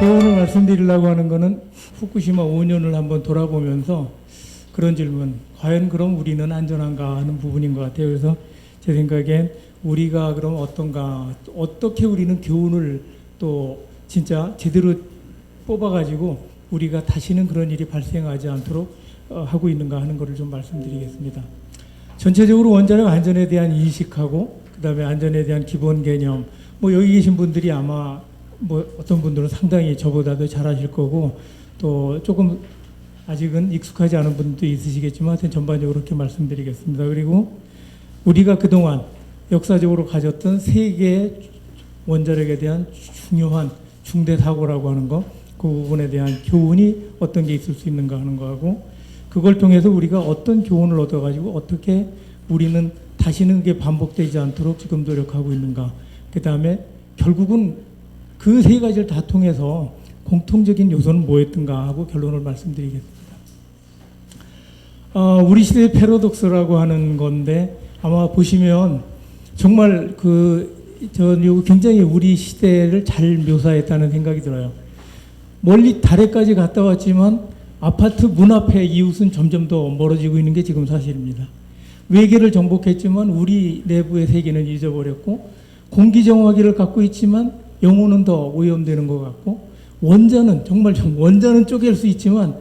제가 오늘 말씀드리려고 하는 것은 후쿠시마 5년을 한번 돌아보면서 그런 질문, 과연 그럼 우리는 안전한가 하는 부분인 것 같아요. 그래서 제 생각엔 우리가 그럼 어떤가, 어떻게 우리는 교훈을 또 진짜 제대로 뽑아가지고 우리가 다시는 그런 일이 발생하지 않도록 하고 있는가 하는 것을 좀 말씀드리겠습니다. 전체적으로 원자력 안전에 대한 인식하고 그다음에 안전에 대한 기본 개념, 뭐 여기 계신 분들이 아마 뭐 어떤 분들은 상당히 저보다도 잘 아실 거고 또 조금 아직은 익숙하지 않은 분도 있으시겠지만 하여튼 전반적으로 그렇게 말씀드리겠습니다. 그리고 우리가 그동안 역사적으로 가졌던 세계의 원자력에 대한 중요한 중대 사고라고 하는 거, 그 부분에 대한 교훈이 어떤 게 있을 수 있는가 하는 거하고 그걸 통해서 우리가 어떤 교훈을 얻어가지고 어떻게 우리는 다시는 그게 반복되지 않도록 지금 노력하고 있는가. 그 다음에 결국은 그 세 가지를 다 통해서 공통적인 요소는 뭐였던가 하고 결론을 말씀드리겠습니다. 우리 시대의 패러독스라고 하는 건데 아마 보시면 정말 저는 굉장히 우리 시대를 잘 묘사했다는 생각이 들어요. 멀리 달에까지 갔다 왔지만 아파트 문 앞에 이웃은 점점 더 멀어지고 있는 게 지금 사실입니다. 외계를 정복했지만 우리 내부의 세계는 잊어버렸고 공기정화기를 갖고 있지만 영혼은 더 오염되는 것 같고 원자는 정말 원자는 쪼갤 수 있지만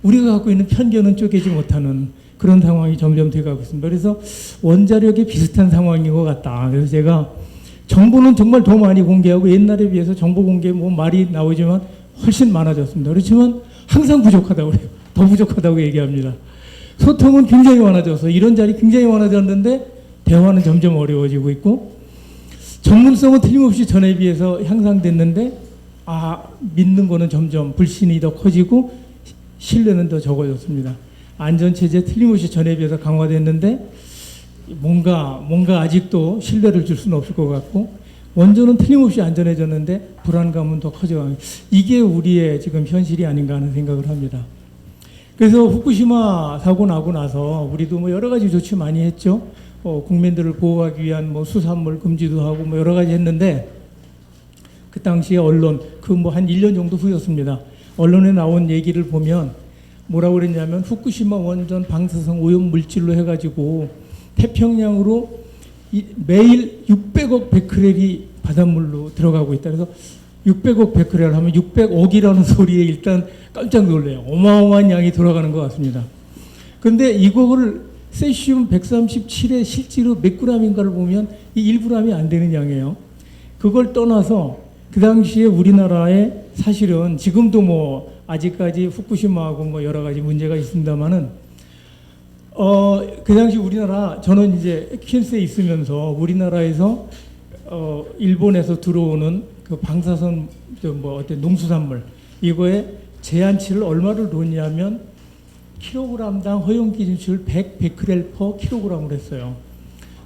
우리가 갖고 있는 편견은 쪼개지 못하는 그런 상황이 점점 돼가고 있습니다. 그래서 원자력이 비슷한 상황인 것 같다. 그래서 제가 정보는 정말 더 많이 공개하고 옛날에 비해서 정보 공개 뭐 말이 나오지만 훨씬 많아졌습니다. 그렇지만 항상 부족하다고 그래요. 더 부족하다고 얘기합니다. 소통은 굉장히 많아져서 이런 자리 굉장히 많아졌는데 대화는 점점 어려워지고 있고 전문성은 틀림없이 전에 비해서 향상됐는데 믿는 거는 점점 불신이 더 커지고 신뢰는 더 적어졌습니다. 안전체제 틀림없이 전에 비해서 강화됐는데 뭔가 아직도 신뢰를 줄 수는 없을 것 같고 원전은 틀림없이 안전해졌는데 불안감은 더 커져가고 이게 우리의 지금 현실이 아닌가 하는 생각을 합니다. 그래서 후쿠시마 사고 나고 나서 우리도 뭐 여러 가지 조치 많이 했죠. 국민들을 보호하기 위한 뭐 수산물 금지도 하고 뭐 여러 가지 했는데 그 당시에 언론 뭐 한 1년 정도 후였습니다. 언론에 나온 얘기를 보면 뭐라고 그랬냐면 후쿠시마 원전 방사성 오염 물질로 해가지고 태평양으로 매일 600억 베크렐이 바닷물로 들어가고 있다. 그래서 600억 베크렐 하면 600억이라는 소리에 일단 깜짝 놀래요. 어마어마한 양이 돌아가는 것 같습니다. 그런데 이거를 세슘 137에 실제로 몇 그램인가를 보면 이 1g이 안 되는 양이에요. 그걸 떠나서 그 당시에 우리나라에 사실은 지금도 뭐 아직까지 후쿠시마하고 뭐 여러 가지 문제가 있습니다만은 그 당시 우리나라 저는 이제 퀸스에 있으면서 우리나라에서 일본에서 들어오는 그 방사선 뭐 어떤 농수산물 이거에 제한치를 얼마를 놓냐면 킬로그램당 허용 기준치를 100 베크렐 퍼 킬로그램을 했어요.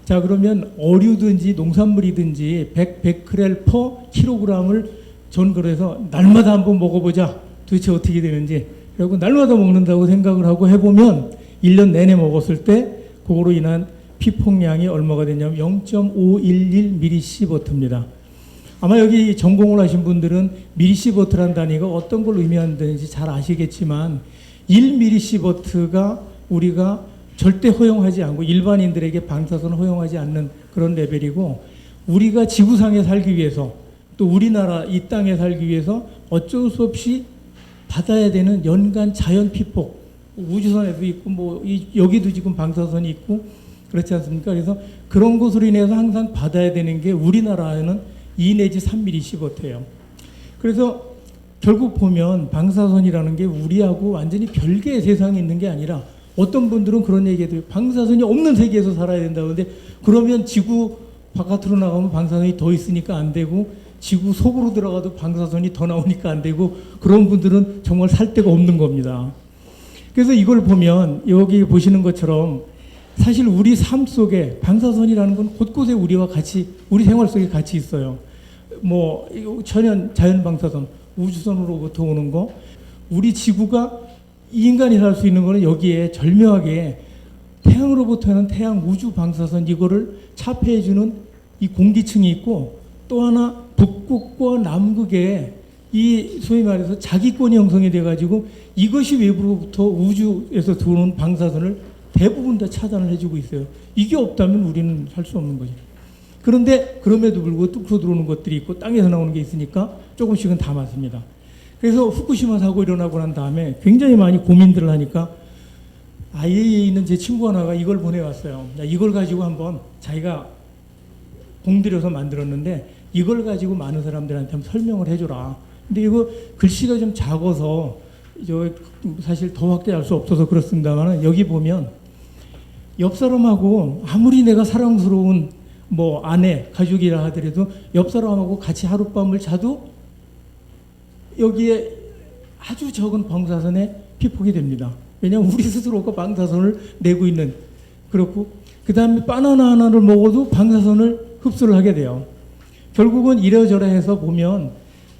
자 그러면 어류든지 농산물이든지 100 베크렐 퍼 킬로그램을 전 그래서 날마다 한번 먹어보자. 도대체 어떻게 되는지. 그리고 날마다 먹는다고 생각을 하고 해보면 1년 내내 먹었을 때 그거로 인한 피폭량이 얼마가 되냐면 0.511mSib입니다. 아마 여기 전공을 하신 분들은 밀리시버트라는 단위가 어떤 걸 의미하는지 잘 아시겠지만 1mSib가 우리가 절대 허용하지 않고 일반인들에게 방사선을 허용하지 않는 그런 레벨이고 우리가 지구상에 살기 위해서 또 우리나라 이 땅에 살기 위해서 어쩔 수 없이 받아야 되는 연간 자연 피폭 우주선에도 있고 뭐 여기도 지금 방사선이 있고 그렇지 않습니까? 그래서 그런 것으로 인해서 항상 받아야 되는 게 우리나라에는 2 내지 3mSib예요. 그래서 결국 보면 방사선이라는 게 우리하고 완전히 별개의 세상에 있는 게 아니라 어떤 분들은 그런 얘기해도 방사선이 없는 세계에서 살아야 된다고 하는데 그러면 지구 바깥으로 나가면 방사선이 더 있으니까 안 되고 지구 속으로 들어가도 방사선이 더 나오니까 안 되고 그런 분들은 정말 살 데가 없는 겁니다. 그래서 이걸 보면 여기 보시는 것처럼 사실 우리 삶 속에 방사선이라는 건 곳곳에 우리와 같이 우리 생활 속에 같이 있어요. 뭐 자연 방사선 우주선으로부터 오는 거 우리 지구가 인간이 살 수 있는 거는 여기에 절묘하게 태양으로부터는 태양 우주 방사선 이거를 차폐해주는 이 공기층이 있고 또 하나 북극과 남극에 이 소위 말해서 자기권이 형성이 돼가지고 이것이 외부로부터 우주에서 들어오는 방사선을 대부분 다 차단을 해주고 있어요. 이게 없다면 우리는 살 수 없는 거죠. 그런데 그럼에도 불구하고 뚝 들어오는 것들이 있고 땅에서 나오는 게 있으니까 조금씩은 다 맞습니다. 그래서 후쿠시마 사고 일어나고 난 다음에 굉장히 많이 고민들을 하니까 IAEA에 있는 제 친구 하나가 이걸 보내왔어요. 이걸 가지고 한번 자기가 공들여서 만들었는데 이걸 가지고 많은 사람들한테 한번 설명을 해줘라. 근데 이거 글씨가 좀 작아서 사실 더 확대할 수 없어서 그렇습니다만 여기 보면 옆 사람하고 아무리 내가 사랑스러운 뭐 아내, 가족이라 하더라도 옆 사람하고 같이 하룻밤을 자도 여기에 아주 적은 방사선에 피폭이 됩니다. 왜냐하면 우리 스스로가 방사선을 내고 있는, 그렇고 그 다음에 바나나 하나를 먹어도 방사선을 흡수를 하게 돼요. 결국은 이래저래 해서 보면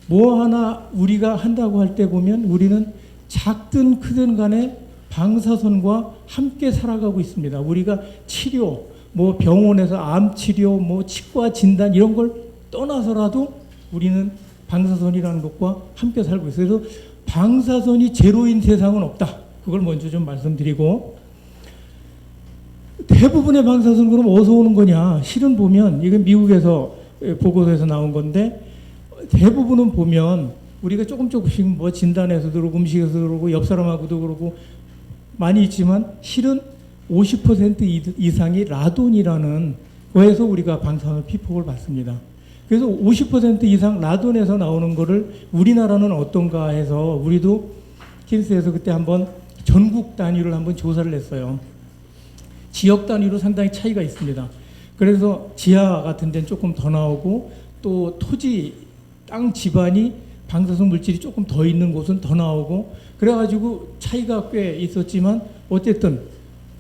뭐 하나 우리가 한다고 할 때 보면 우리는 작든 크든 간에 방사선과 함께 살아가고 있습니다. 우리가 치료, 뭐 병원에서 암 치료, 뭐 치과 진단 이런 걸 떠나서라도 우리는 방사선이라는 것과 함께 살고 있어요. 그래서 방사선이 제로인 세상은 없다. 그걸 먼저 좀 말씀드리고, 대부분의 방사선 그럼 어디서 오는 거냐? 실은 보면 이건 미국에서 보고서에서 나온 건데 대부분은 보면 우리가 조금씩 뭐 진단에서 들어오고 음식에서 들어오고 옆 사람하고도 그러고 많이 있지만 실은 50% 이상이 라돈이라는 거에서 우리가 방사선 피폭을 받습니다. 그래서 50% 이상 라돈에서 나오는 거를 우리나라는 어떤가 해서 우리도 킨스에서 그때 한번 전국 단위를 한번 조사를 했어요. 지역 단위로 상당히 차이가 있습니다. 그래서 지하 같은 데는 조금 더 나오고 또 토지, 땅 지반이 방사선 물질이 조금 더 있는 곳은 더 나오고 그래가지고 차이가 꽤 있었지만 어쨌든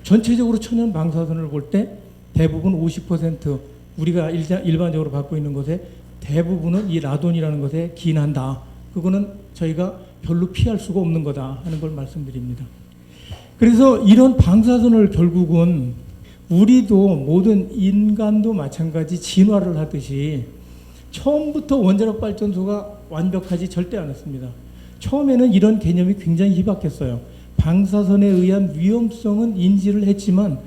전체적으로 천연 방사선을 볼 때 대부분 50% 우리가 일반적으로 받고 있는 것에 대부분은 이 라돈이라는 것에 기인한다. 그거는 저희가 별로 피할 수가 없는 거다 하는 걸 말씀드립니다. 그래서 이런 방사선을 결국은 우리도 모든 인간도 마찬가지 진화를 하듯이 처음부터 원자력 발전소가 완벽하지 절대 않았습니다. 처음에는 이런 개념이 굉장히 희박했어요. 방사선에 의한 위험성은 인지를 했지만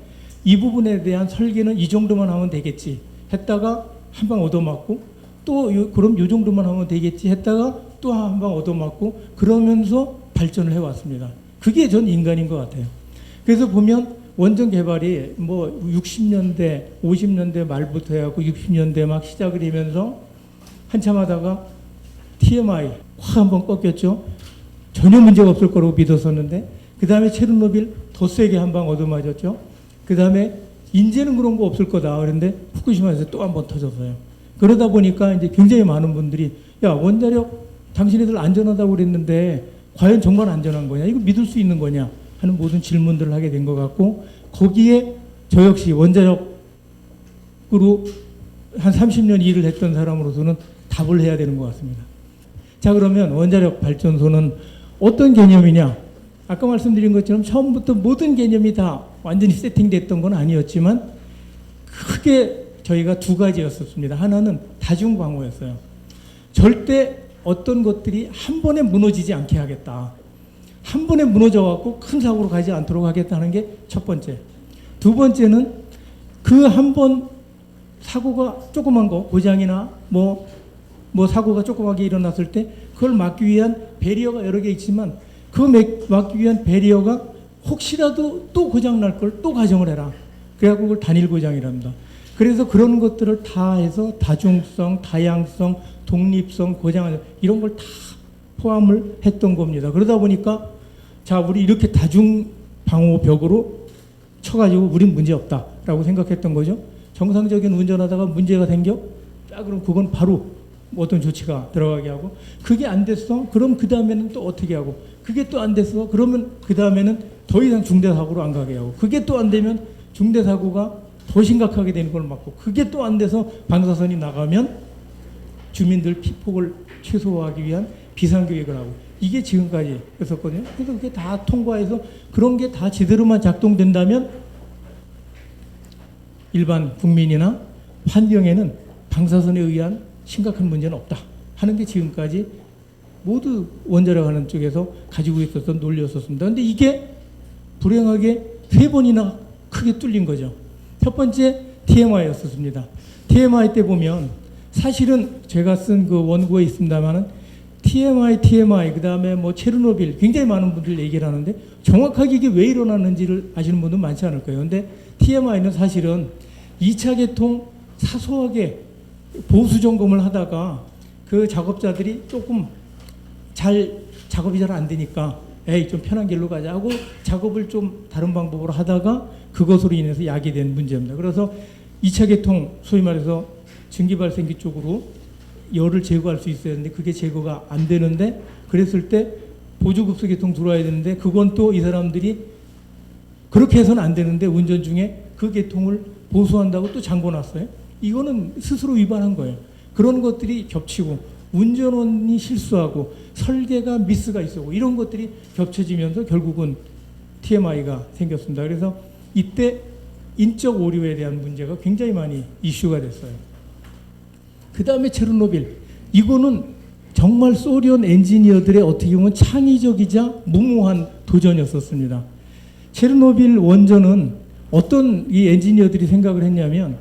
이 부분에 대한 설계는 이 정도만 하면 되겠지 했다가 한 방 얻어맞고 또 그럼 이 정도만 하면 되겠지 했다가 또 한 방 얻어맞고 그러면서 발전을 해왔습니다. 그게 전 인간인 것 같아요. 그래서 보면 원전 개발이 뭐 60년대, 50년대 말부터 해갖고 60년대 막 시작을 하면서 한참 하다가 TMI 확 한번 꺾였죠. 전혀 문제가 없을 거라고 믿었었는데 그 다음에 체르노빌 더 세게 한 방 얻어맞았죠. 그 다음에 이제는 그런 거 없을 거다. 그런데 후쿠시마에서 또 한 번 터졌어요. 그러다 보니까 이제 굉장히 많은 분들이 야 원자력 당신네들 안전하다고 그랬는데 과연 정말 안전한 거냐? 이거 믿을 수 있는 거냐? 하는 모든 질문들을 하게 된 것 같고 거기에 저 역시 원자력으로 한 30년 일을 했던 사람으로서는 답을 해야 되는 것 같습니다. 자, 그러면 원자력 발전소는 어떤 개념이냐? 아까 말씀드린 것처럼 처음부터 모든 개념이 다 완전히 세팅됐던 건 아니었지만 크게 저희가 두 가지였었습니다. 하나는 다중방어였어요. 절대 어떤 것들이 한 번에 무너지지 않게 하겠다. 한 번에 무너져갖고 큰 사고로 가지 않도록 하겠다는 게 첫 번째. 두 번째는 그 한 번 사고가 조그만 거, 고장이나 뭐 사고가 조그맣게 일어났을 때 그걸 막기 위한 배리어가 여러 개 있지만 그 막기 위한 배리어가 혹시라도 또 고장 날 걸 또 가정을 해라. 그래갖고 그걸 단일 고장이랍니다. 그래서 그런 것들을 다 해서 다중성, 다양성, 독립성, 고장 이런 걸 다 포함을 했던 겁니다. 그러다 보니까 자 우리 이렇게 다중 방호벽으로 쳐가지고 우린 문제 없다라고 생각했던 거죠. 정상적인 운전하다가 문제가 생겨? 자 그럼 그건 바로 어떤 조치가 들어가게 하고 그게 안 됐어? 그럼 그 다음에는 또 어떻게 하고 그게 또 안 됐어? 그러면 그 다음에는 더 이상 중대사고로 안 가게 하고 그게 또 안 되면 중대사고가 더 심각하게 되는 걸 막고 그게 또 안 돼서 방사선이 나가면 주민들 피폭을 최소화하기 위한 비상계획을 하고 이게 지금까지 했었거든요. 그래서 그게 다 통과해서 그런 게 다 제대로만 작동된다면 일반 국민이나 환경에는 방사선에 의한 심각한 문제는 없다 하는 게 지금까지 모두 원자력하는 쪽에서 가지고 있었던 논리였었습니다. 근데 이게 불행하게 3번이나 크게 뚫린 거죠. 첫 번째 TMI였었습니다. TMI 때 보면 사실은 제가 쓴 그 원고에 있습니다만은 TMI, 그 다음에 뭐 체르노빌 굉장히 많은 분들 얘기를 하는데 정확하게 이게 왜 일어났는지를 아시는 분은 많지 않을 거예요. 근데 TMI는 사실은 2차 개통 사소하게 보수 점검을 하다가 그 작업자들이 조금 작업이 잘 안 되니까 에이 좀 편한 길로 가자 하고 작업을 좀 다른 방법으로 하다가 그것으로 인해서 야기된 문제입니다. 그래서 2차 개통 소위 말해서 증기 발생기 쪽으로 열을 제거할 수 있어야 되는데 그게 제거가 안 되는데 그랬을 때 보조급수 계통 들어와야 되는데 그건 또 이 사람들이 그렇게 해서는 안 되는데 운전 중에 그 계통을 보수한다고 또 잠궈놨어요. 이거는 스스로 위반한 거예요. 그런 것들이 겹치고 운전원이 실수하고 설계가 미스가 있었고 이런 것들이 겹쳐지면서 결국은 TMI가 생겼습니다. 그래서 이때 인적 오류에 대한 문제가 굉장히 많이 이슈가 됐어요. 그 다음에 체르노빌. 이거는 정말 소련 엔지니어들의 어떻게 보면 창의적이자 무모한 도전이었었습니다. 체르노빌 원전은 어떤 이 엔지니어들이 생각을 했냐면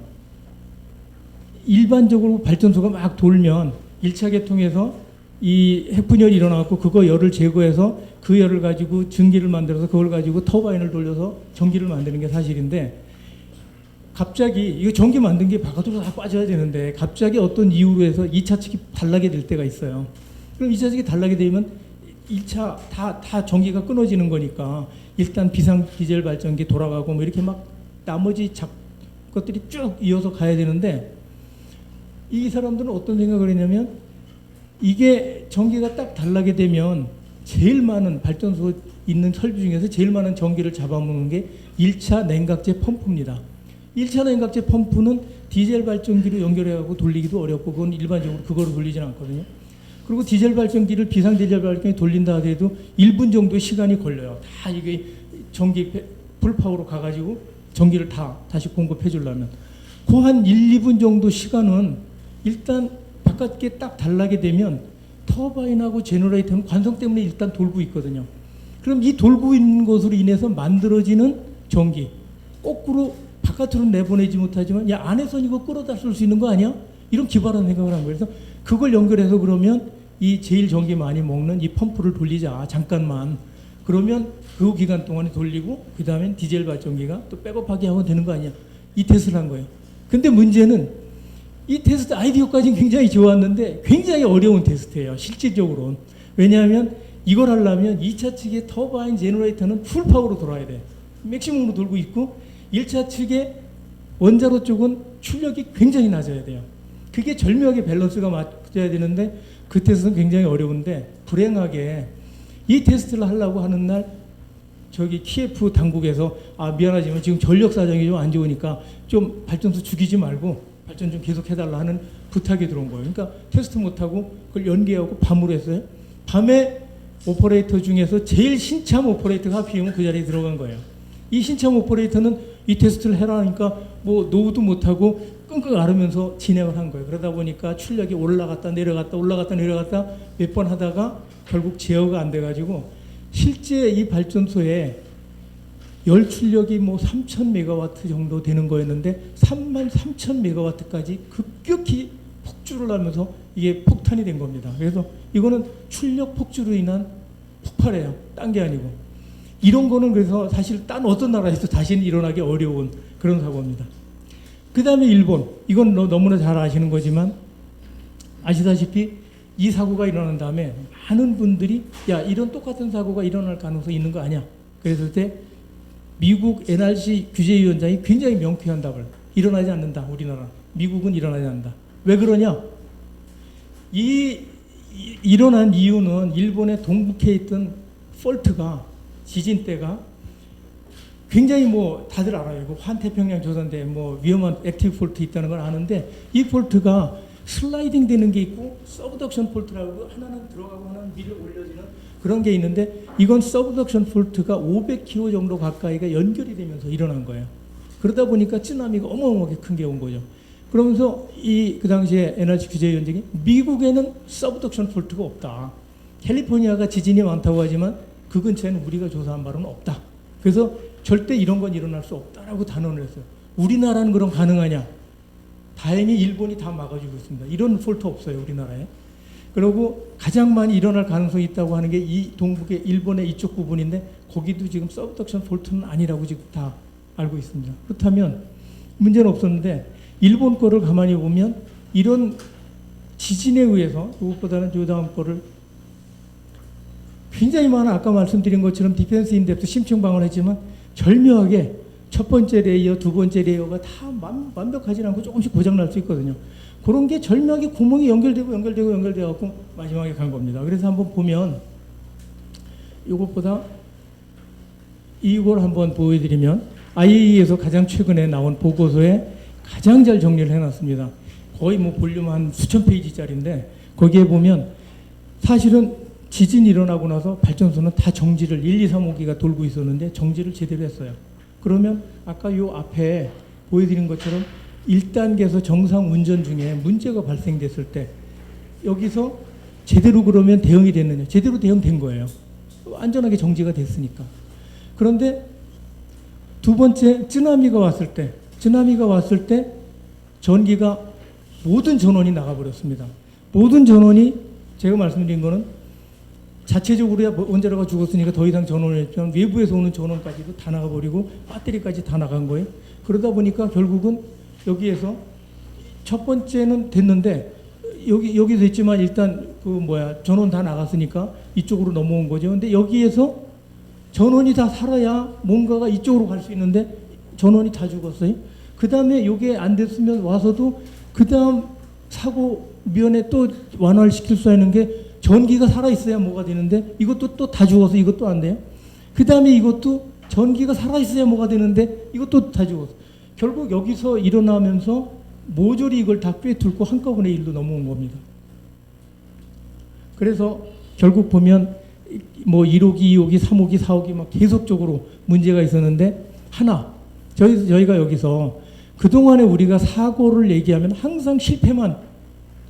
일반적으로 발전소가 막 돌면 1차 개통에서 이 핵분열이 일어나고 그거 열을 제거해서 그 열을 가지고 증기를 만들어서 그걸 가지고 터바인을 돌려서 전기를 만드는 게 사실인데 갑자기 이거 전기 만든 게 바깥으로 다 빠져야 되는데 갑자기 어떤 이유로 해서 2차 측이 달라게 될 때가 있어요. 그럼 2차 측이 달라게 되면 1차 다 전기가 끊어지는 거니까 일단 비상 디젤 발전기 돌아가고 뭐 이렇게 막 나머지 것들이 쭉 이어서 가야 되는데 이 사람들은 어떤 생각을 했냐면 이게 전기가 딱 달라게 되면 제일 많은 발전소 있는 설비 중에서 제일 많은 전기를 잡아먹는 게 1차 냉각제 펌프입니다. 1차 냉각제 펌프는 디젤 발전기로 연결해가지고 돌리기도 어렵고 그건 일반적으로 그거로 돌리지는 않거든요. 그리고 디젤 발전기를 비상 디젤 발전기 돌린다 하더라도 1분 정도 시간이 걸려요. 다 이게 전기 풀파워로 가가지고 전기를 다시 공급해 주려면 그 한 1, 2분 정도 시간은 일단 바깥에 딱 달라게 되면 터바인하고 제너레이터는 관성 때문에 일단 돌고 있거든요. 그럼 이 돌고 있는 것으로 인해서 만들어지는 전기 거꾸로 바깥으로 내보내지 못하지만 야 안에서 이거 끌어다 쓸 수 있는 거 아니야? 이런 기발한 생각을 한 거예요. 그래서 그걸 연결해서 그러면 이 제일 전기 많이 먹는 이 펌프를 돌리자 잠깐만. 그러면 그 기간 동안에 돌리고 그 다음엔 디젤 발전기가 또 백업하게 하면 되는 거 아니야? 이 테스트를 한 거예요. 근데 문제는 이 테스트 아이디어까지는 굉장히 좋았는데 굉장히 어려운 테스트예요. 실질적으로는. 왜냐하면 이걸 하려면 2차 측의 터바인 제너레이터는 풀파워로 돌아야 돼. 맥시멈으로 돌고 있고 1차 측의 원자로 쪽은 출력이 굉장히 낮아야 돼요. 그게 절묘하게 밸런스가 맞아야 되는데 그 테스트는 굉장히 어려운데 불행하게 이 테스트를 하려고 하는 날 저기 키예프 당국에서 미안하지만 지금 전력 사정이 좀 안 좋으니까 좀 발전소 죽이지 말고 발전 좀 계속 해달라 하는 부탁이 들어온 거예요. 그러니까 테스트 못하고 그걸 연기하고 밤으로 했어요. 밤에 오퍼레이터 중에서 제일 신참 오퍼레이터가 하필이면 그 자리에 들어간 거예요. 이 신참 오퍼레이터는 이 테스트를 해라니까 뭐 노후도 못하고 끙끙 앓으면서 진행을 한 거예요. 그러다 보니까 출력이 올라갔다 내려갔다 몇 번 하다가 결국 제어가 안 돼가지고 실제 이 발전소에 열 출력이 뭐 3,000메가와트 정도 되는 거였는데 33,000메가와트까지 급격히 폭주를 하면서 이게 폭탄이 된 겁니다. 그래서 이거는 출력 폭주로 인한 폭발이에요. 딴 게 아니고. 이런 거는 그래서 사실 딴 어떤 나라에서 다시는 일어나기 어려운 그런 사고입니다. 그 다음에 일본. 이건 너무나 잘 아시는 거지만 아시다시피 이 사고가 일어난 다음에 많은 분들이 야 이런 똑같은 사고가 일어날 가능성이 있는 거 아니야. 그랬을 때 미국 NRC 규제위원장이 굉장히 명쾌한 답을 일어나지 않는다. 우리나라. 미국은 일어나지 않는다. 왜 그러냐? 일어난 이유는 일본의 동북에 있던 폴트가 지진 때가 굉장히 뭐 다들 알아요. 이거 환태평양 조선대 뭐 위험한 액티브 폴트 있다는 걸 아는데 이 폴트가 슬라이딩 되는 게 있고 서브덕션 폴트라고 하나는 들어가고 하나는 밀어 올려지는 그런 게 있는데 이건 서브덕션 폴트가 500km 정도 가까이가 연결이 되면서 일어난 거예요. 그러다 보니까 쓰나미가 어마어마하게 큰 게 온 거죠. 그러면서 그 당시에 NRC 규제위원장이 미국에는 서브덕션 폴트가 없다. 캘리포니아가 지진이 많다고 하지만 그 근처에는 우리가 조사한 바로는 없다. 그래서 절대 이런 건 일어날 수 없다라고 단언을 했어요. 우리나라는 그럼 가능하냐? 다행히 일본이 다 막아주고 있습니다. 이런 폴트 없어요, 우리나라에. 그리고 가장 많이 일어날 가능성이 있다고 하는 게 이 동북의 일본의 이쪽 부분인데 거기도 지금 서브덕션 폴트는 아니라고 지금 다 알고 있습니다. 그렇다면 문제는 없었는데 일본 거를 가만히 보면 이런 지진에 의해서 그것보다는 요 다음 거를 굉장히 많은 아까 말씀드린 것처럼 디펜스 인덱스 심층 방어했지만 절묘하게 첫 번째 레이어, 두 번째 레이어가 다 완벽하지 않고 조금씩 고장날 수 있거든요. 그런 게 절묘하게 구멍이 연결되고 갖고 마지막에 간 겁니다. 그래서 한번 보면 이것보다 이걸 한번 보여드리면 IAEA에서 가장 최근에 나온 보고서에 가장 잘 정리를 해놨습니다. 거의 뭐 볼륨 한 수천 페이지짜리인데 거기에 보면 사실은 지진이 일어나고 나서 발전소는 다 정지를 1, 2, 3, 5기가 돌고 있었는데 정지를 제대로 했어요. 그러면 아까 요 앞에 보여드린 것처럼 1단계에서 정상 운전 중에 문제가 발생됐을 때 여기서 제대로 그러면 대응이 됐느냐? 제대로 대응된 거예요. 안전하게 정지가 됐으니까. 그런데 두 번째 쓰나미가 왔을 때 전기가 모든 전원이 나가버렸습니다. 모든 전원이 제가 말씀드린 거는 자체적으로 원자로가 죽었으니까 더 이상 전원을 했지만 외부에서 오는 전원까지도 다 나가버리고 배터리까지 다 나간 거예요. 그러다 보니까 결국은 여기에서 첫 번째는 됐는데 여기서 있지만 일단 전원 다 나갔으니까 이쪽으로 넘어온 거죠. 근데 여기에서 전원이 다 살아야 뭔가가 이쪽으로 갈 수 있는데 전원이 다 죽었어요. 그 다음에 이게 안 됐으면 와서도 그 다음 사고 면에 또 완화를 시킬 수 있는 게 전기가 살아있어야 뭐가 되는데 이것도 또 다 죽어서 이것도 안 돼요. 그 다음에 이것도 전기가 살아있어야 뭐가 되는데 이것도 다 죽었어. 결국 여기서 일어나면서 모조리 이걸 다 꿰뚫고 한꺼번에 일로 넘어온 겁니다. 그래서 결국 보면 뭐 1호기, 2호기, 3호기, 4호기 막 계속적으로 문제가 있었는데 저희가 여기서 그동안에 우리가 사고를 얘기하면 항상 실패만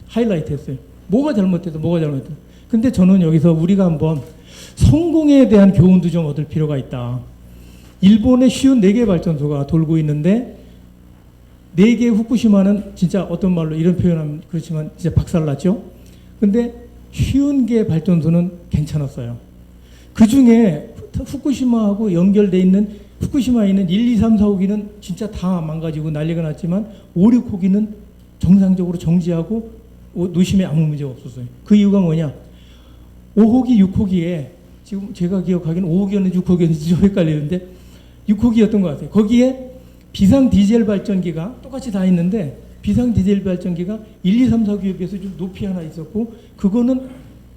하이라이트 했어요. 뭐가 잘못돼서. 근데 저는 여기서 우리가 한번 성공에 대한 교훈도 좀 얻을 필요가 있다. 일본의 쉬운 4개 발전소가 돌고 있는데 4개의 후쿠시마는 진짜 어떤 말로 이런 표현하면 그렇지만 진짜 박살났죠. 근데 쉬운 개 발전소는 괜찮았어요. 그 중에 후쿠시마하고 연결돼 있는 후쿠시마에 있는 1, 2, 3, 4, 5기는 진짜 다 망가지고 난리가 났지만 5, 6호기는 정상적으로 정지하고 노심에 아무 문제가 없었어요. 그 이유가 뭐냐? 5호기, 6호기에 지금 제가 기억하기에는 5호기였는지 6호기였는지 좀 헷갈리는데 6호기였던 것 같아요. 거기에 비상 디젤 발전기가 똑같이 다 있는데 비상 디젤 발전기가 1, 2, 3, 4기에 비해서 좀 높이 하나 있었고 그거는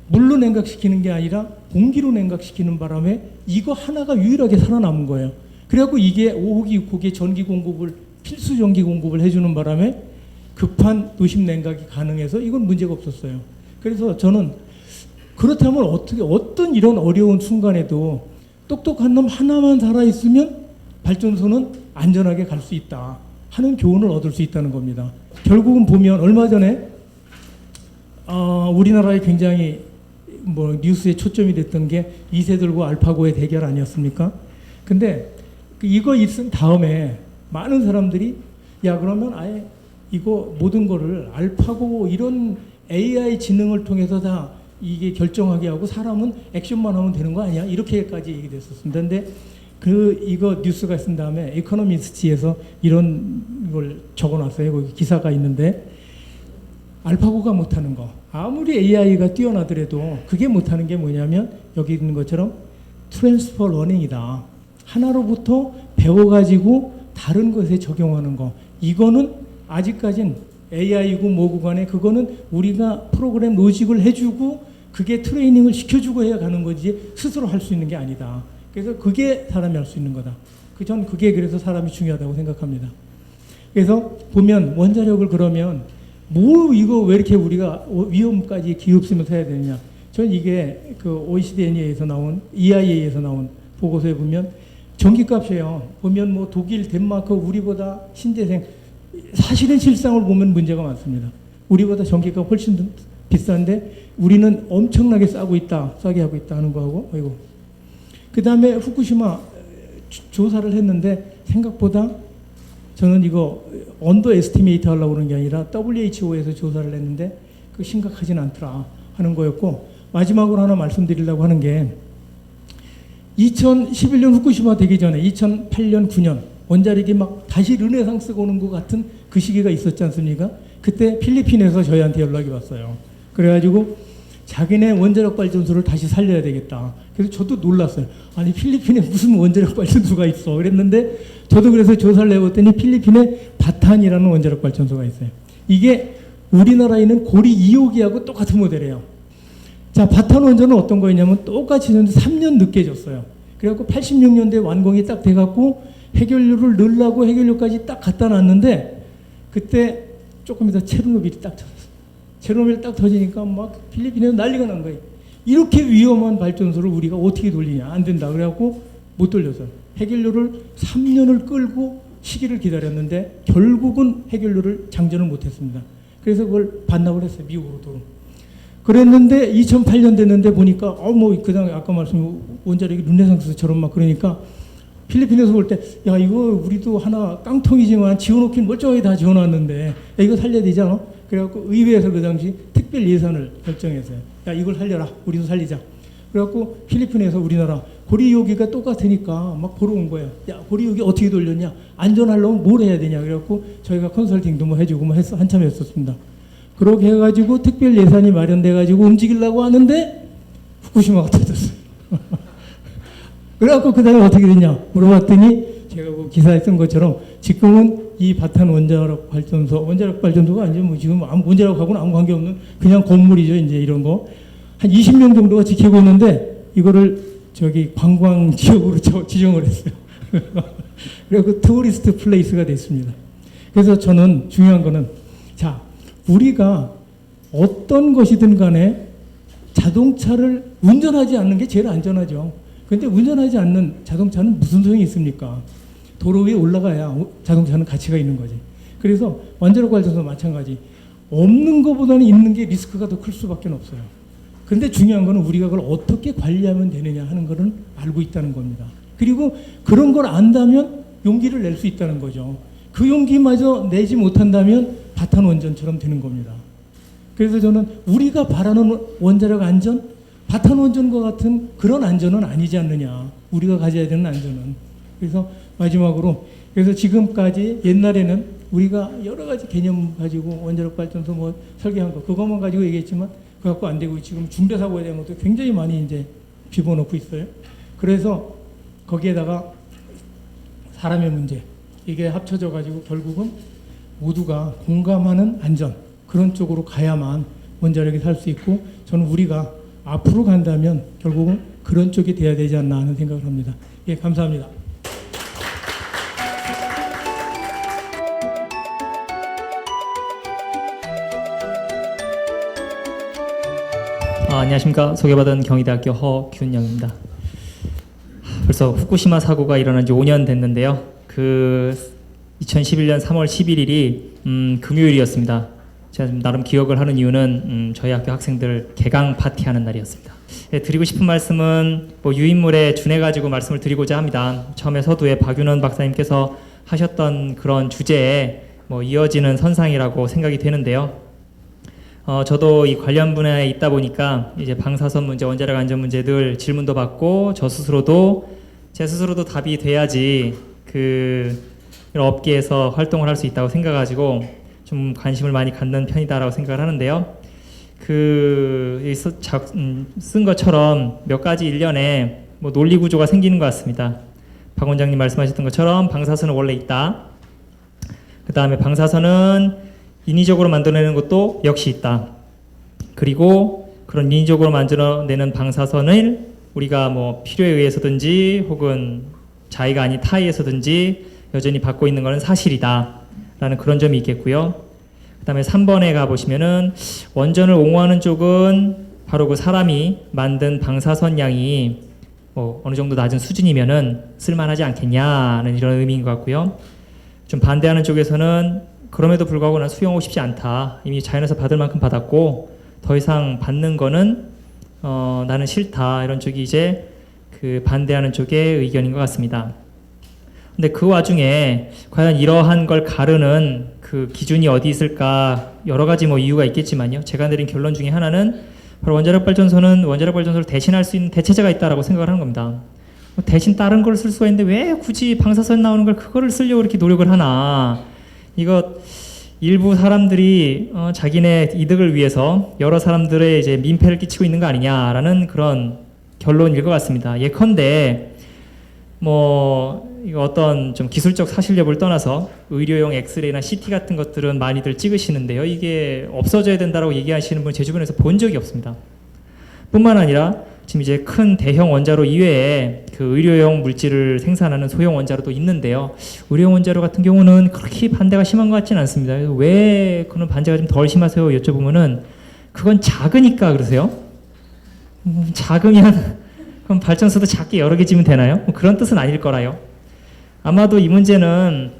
물로 냉각시키는 게 아니라 공기로 냉각시키는 바람에 이거 하나가 유일하게 살아남은 거예요. 그래갖고 이게 5호기, 6호기에 전기 공급을 필수 전기 공급을 해주는 바람에 급한 노심 냉각이 가능해서 이건 문제가 없었어요. 그래서 저는 그렇다면 어떤 이런 어려운 순간에도 똑똑한 놈 하나만 살아있으면 발전소는 안전하게 갈 수 있다 하는 교훈을 얻을 수 있다는 겁니다. 결국은 보면 얼마 전에 우리나라에 굉장히 뉴스에 초점이 됐던 게 이세돌과 알파고의 대결 아니었습니까? 근데 이거 있은 다음에 많은 사람들이 야 그러면 아예 이거 모든 거를 알파고 이런 AI 지능을 통해서 다 이게 결정하게 하고 사람은 액션만 하면 되는 거 아니야? 이렇게까지 얘기됐었습니다. 근데 이거 뉴스가 있은 다음에 에코노미스트에서 이런 걸 적어놨어요. 거기 기사가 있는데 알파고가 못하는 거 아무리 AI가 뛰어나더라도 그게 못하는 게 뭐냐면 여기 있는 것처럼 트랜스퍼 러닝이다. 하나로부터 배워가지고 다른 것에 적용하는 거 이거는 아직까진 AI고 뭐고 간에 그거는 우리가 프로그램 로직을 해주고 그게 트레이닝을 시켜주고 해야 가는 거지 스스로 할 수 있는 게 아니다. 그래서 그게 사람이 할 수 있는 거다. 전 그게 그래서 사람이 중요하다고 생각합니다. 그래서 보면 원자력을 그러면 이거 왜 이렇게 우리가 위험까지 기업쓰면서 해야 되느냐. 전 이게 그 OECD에서 나온 EIA에서 나온 보고서에 보면 전기값이에요. 보면 독일, 덴마크 우리보다 신재생 사실은 실상을 보면 문제가 많습니다. 우리보다 전기가 훨씬 비싼데 우리는 엄청나게 싸게 하고 있다 하는 거하고, 아이고. 그 다음에 후쿠시마 조사를 했는데 생각보다 저는 이거 언더 에스티메이트 하려고 그런 게 아니라 WHO에서 조사를 했는데 그 심각하진 않더라 하는 거였고, 마지막으로 하나 말씀드리려고 하는 게 2011년 후쿠시마 되기 전에 2008년 9년 원자력이 막 다시 르네상스가 오는 것 같은 그 시기가 있었지 않습니까? 그때 필리핀에서 저희한테 연락이 왔어요. 그래가지고 자기네 원자력 발전소를 다시 살려야 되겠다. 그래서 저도 놀랐어요. 아니 필리핀에 무슨 원자력 발전소가 있어. 그랬는데 저도 그래서 조사를 해봤더니 필리핀에 바탄이라는 원자력 발전소가 있어요. 이게 우리나라에 있는 고리 2호기하고 똑같은 모델이에요. 자, 바탄 원전은 어떤 거였냐면 똑같이 3년 늦게 졌어요. 그래갖고 86년도에 완공이 딱 돼갖고 해결료를 넣으려고 해결료까지 딱 갖다 놨는데 그때 조금 이따 체르노빌이 딱 터졌어요. 체르노빌이 딱 터지니까 막 필리핀에서 난리가 난 거예요. 이렇게 위험한 발전소를 우리가 어떻게 돌리냐. 안 된다. 그래갖고 못 돌렸어요. 해결료를 3년을 끌고 시기를 기다렸는데 결국은 해결료를 장전을 못했습니다. 그래서 그걸 반납을 했어요. 미국으로 도로. 그랬는데 2008년 됐는데 보니까 그다음에 아까 말씀 원자력이 르네상스처럼 막 그러니까 필리핀에서 볼 때 야 이거 우리도 하나 깡통이지만 지어놓긴 멀쩡하게 다 지어놨는데 야, 이거 살려야 되지 않아? 그래갖고 의회에서 그 당시 특별 예산을 결정했어요. 야 이걸 살려라. 우리도 살리자. 그래갖고 필리핀에서 우리나라 고리유기가 똑같으니까 막 보러 온 거예요. 야 고리유기 어떻게 돌렸냐? 안전하려면 뭘 해야 되냐? 그래갖고 저희가 컨설팅도 뭐 해주고 뭐 한참 했었습니다. 그렇게 해가지고 특별 예산이 마련돼가지고 움직이려고 하는데 후쿠시마가 터졌어요. 그래갖고 그 다음에 어떻게 됐냐 물어봤더니 제가 그 기사에 쓴 것처럼 지금은 이 바탄 원자력 발전소가 아니죠. 뭐 지금 원자력하고는 아무 관계없는 그냥 건물이죠. 이제 이런 거. 한 20명 정도가 지키고 있는데 이거를 저기 관광 지역으로 지정을 했어요. 그래서 투어리스트 플레이스가 됐습니다. 그래서 저는 중요한 거는 자, 우리가 어떤 것이든 간에 자동차를 운전하지 않는 게 제일 안전하죠. 그런데 운전하지 않는 자동차는 무슨 소용이 있습니까? 도로 위에 올라가야 자동차는 가치가 있는 거지. 그래서 원자력 발전소 마찬가지. 없는 것보다는 있는 게 리스크가 더 클 수밖에 없어요. 그런데 중요한 거는 우리가 그걸 어떻게 관리하면 되느냐 하는 거는 알고 있다는 겁니다. 그리고 그런 걸 안다면 용기를 낼 수 있다는 거죠. 그 용기마저 내지 못한다면 바탄 원전처럼 되는 겁니다. 그래서 저는 우리가 바라는 원자력 안전, 바탄 원전과 같은 그런 안전은 아니지 않느냐. 우리가 가져야 되는 안전은. 그래서 마지막으로 그래서 지금까지 옛날에는 우리가 여러 가지 개념 가지고 원자력 발전소 뭐 설계한 거 그것만 가지고 얘기했지만 그거 갖고 안 되고 지금 중대 사고에 대한 것도 굉장히 많이 이제 집어넣고 있어요. 그래서 거기에다가 사람의 문제 이게 합쳐져 가지고 결국은 모두가 공감하는 안전 그런 쪽으로 가야만 원자력이 살 수 있고 저는 우리가 앞으로 간다면 결국은 그런 쪽이 돼야 되지 않나 하는 생각을 합니다. 예, 감사합니다. 안녕하십니까. 소개받은 경희대학교 허균영입니다. 벌써 후쿠시마 사고가 일어난 지 5년 됐는데요. 2011년 3월 11일이 금요일이었습니다. 제가 좀 나름 기억을 하는 이유는 저희 학교 학생들 개강 파티하는 날이었습니다. 예, 드리고 싶은 말씀은 뭐 유인물에 준해가지고 말씀을 드리고자 합니다. 처음에 서두에 박윤원 박사님께서 하셨던 그런 주제에 뭐 이어지는 선상이라고 생각이 되는데요. 저도 이 관련 분야에 있다 보니까 이제 방사선 문제, 원자력 안전 문제 늘 질문도 받고 제 스스로도 답이 돼야지 그 업계에서 활동을 할 수 있다고 생각가지고 좀 관심을 많이 갖는 편이다라고 생각을 하는데요. 쓴 것처럼 몇 가지 일련의 뭐 논리 구조가 생기는 것 같습니다. 박 원장님 말씀하셨던 것처럼 방사선은 원래 있다. 그 다음에 방사선은 인위적으로 만들어내는 것도 역시 있다. 그리고 그런 인위적으로 만들어내는 방사선을 우리가 뭐 필요에 의해서든지 혹은 자의가 아닌 타의에서든지 여전히 받고 있는 것은 사실이다. 라는 그런 점이 있겠고요. 그 다음에 3번에 가보시면은 원전을 옹호하는 쪽은 바로 그 사람이 만든 방사선 양이 뭐 어느 정도 낮은 수준이면은 쓸만하지 않겠냐는 이런 의미인 것 같고요. 좀 반대하는 쪽에서는 그럼에도 불구하고 난 수용하고 싶지 않다. 이미 자연에서 받을 만큼 받았고 더 이상 받는 거는 나는 싫다 이런 쪽이 이제 그 반대하는 쪽의 의견인 것 같습니다. 근데 그 와중에 과연 이러한 걸 가르는 그 기준이 어디 있을까 여러 가지 뭐 이유가 있겠지만요. 제가 내린 결론 중에 하나는 바로 원자력 발전소를 대신할 수 있는 대체제가 있다라고 생각을 하는 겁니다. 대신 다른 걸 쓸 수가 있는데 왜 굳이 방사선 나오는 걸 그거를 쓰려고 이렇게 노력을 하나. 이거 일부 사람들이 자기네 이득을 위해서 여러 사람들의 이제 민폐를 끼치고 있는 거 아니냐라는 그런 결론일 것 같습니다. 예컨대 뭐 이거 어떤 좀 기술적 사실 여부를 떠나서 의료용 엑스레이나 CT 같은 것들은 많이들 찍으시는데요. 이게 없어져야 된다라고 얘기하시는 분 제 주변에서 본 적이 없습니다. 뿐만 아니라 지금 이제 큰 대형 원자로 이외에 그 의료용 물질을 생산하는 소형 원자로도 있는데요. 의료용 원자로 같은 경우는 그렇게 반대가 심한 것 같지는 않습니다. 왜 그런 반대가 좀 덜 심하세요? 여쭤보면은 그건 작으니까 그러세요. 작으면 그럼 발전소도 작게 여러 개 지면 되나요? 뭐 그런 뜻은 아닐 거라요. 아마도 이 문제는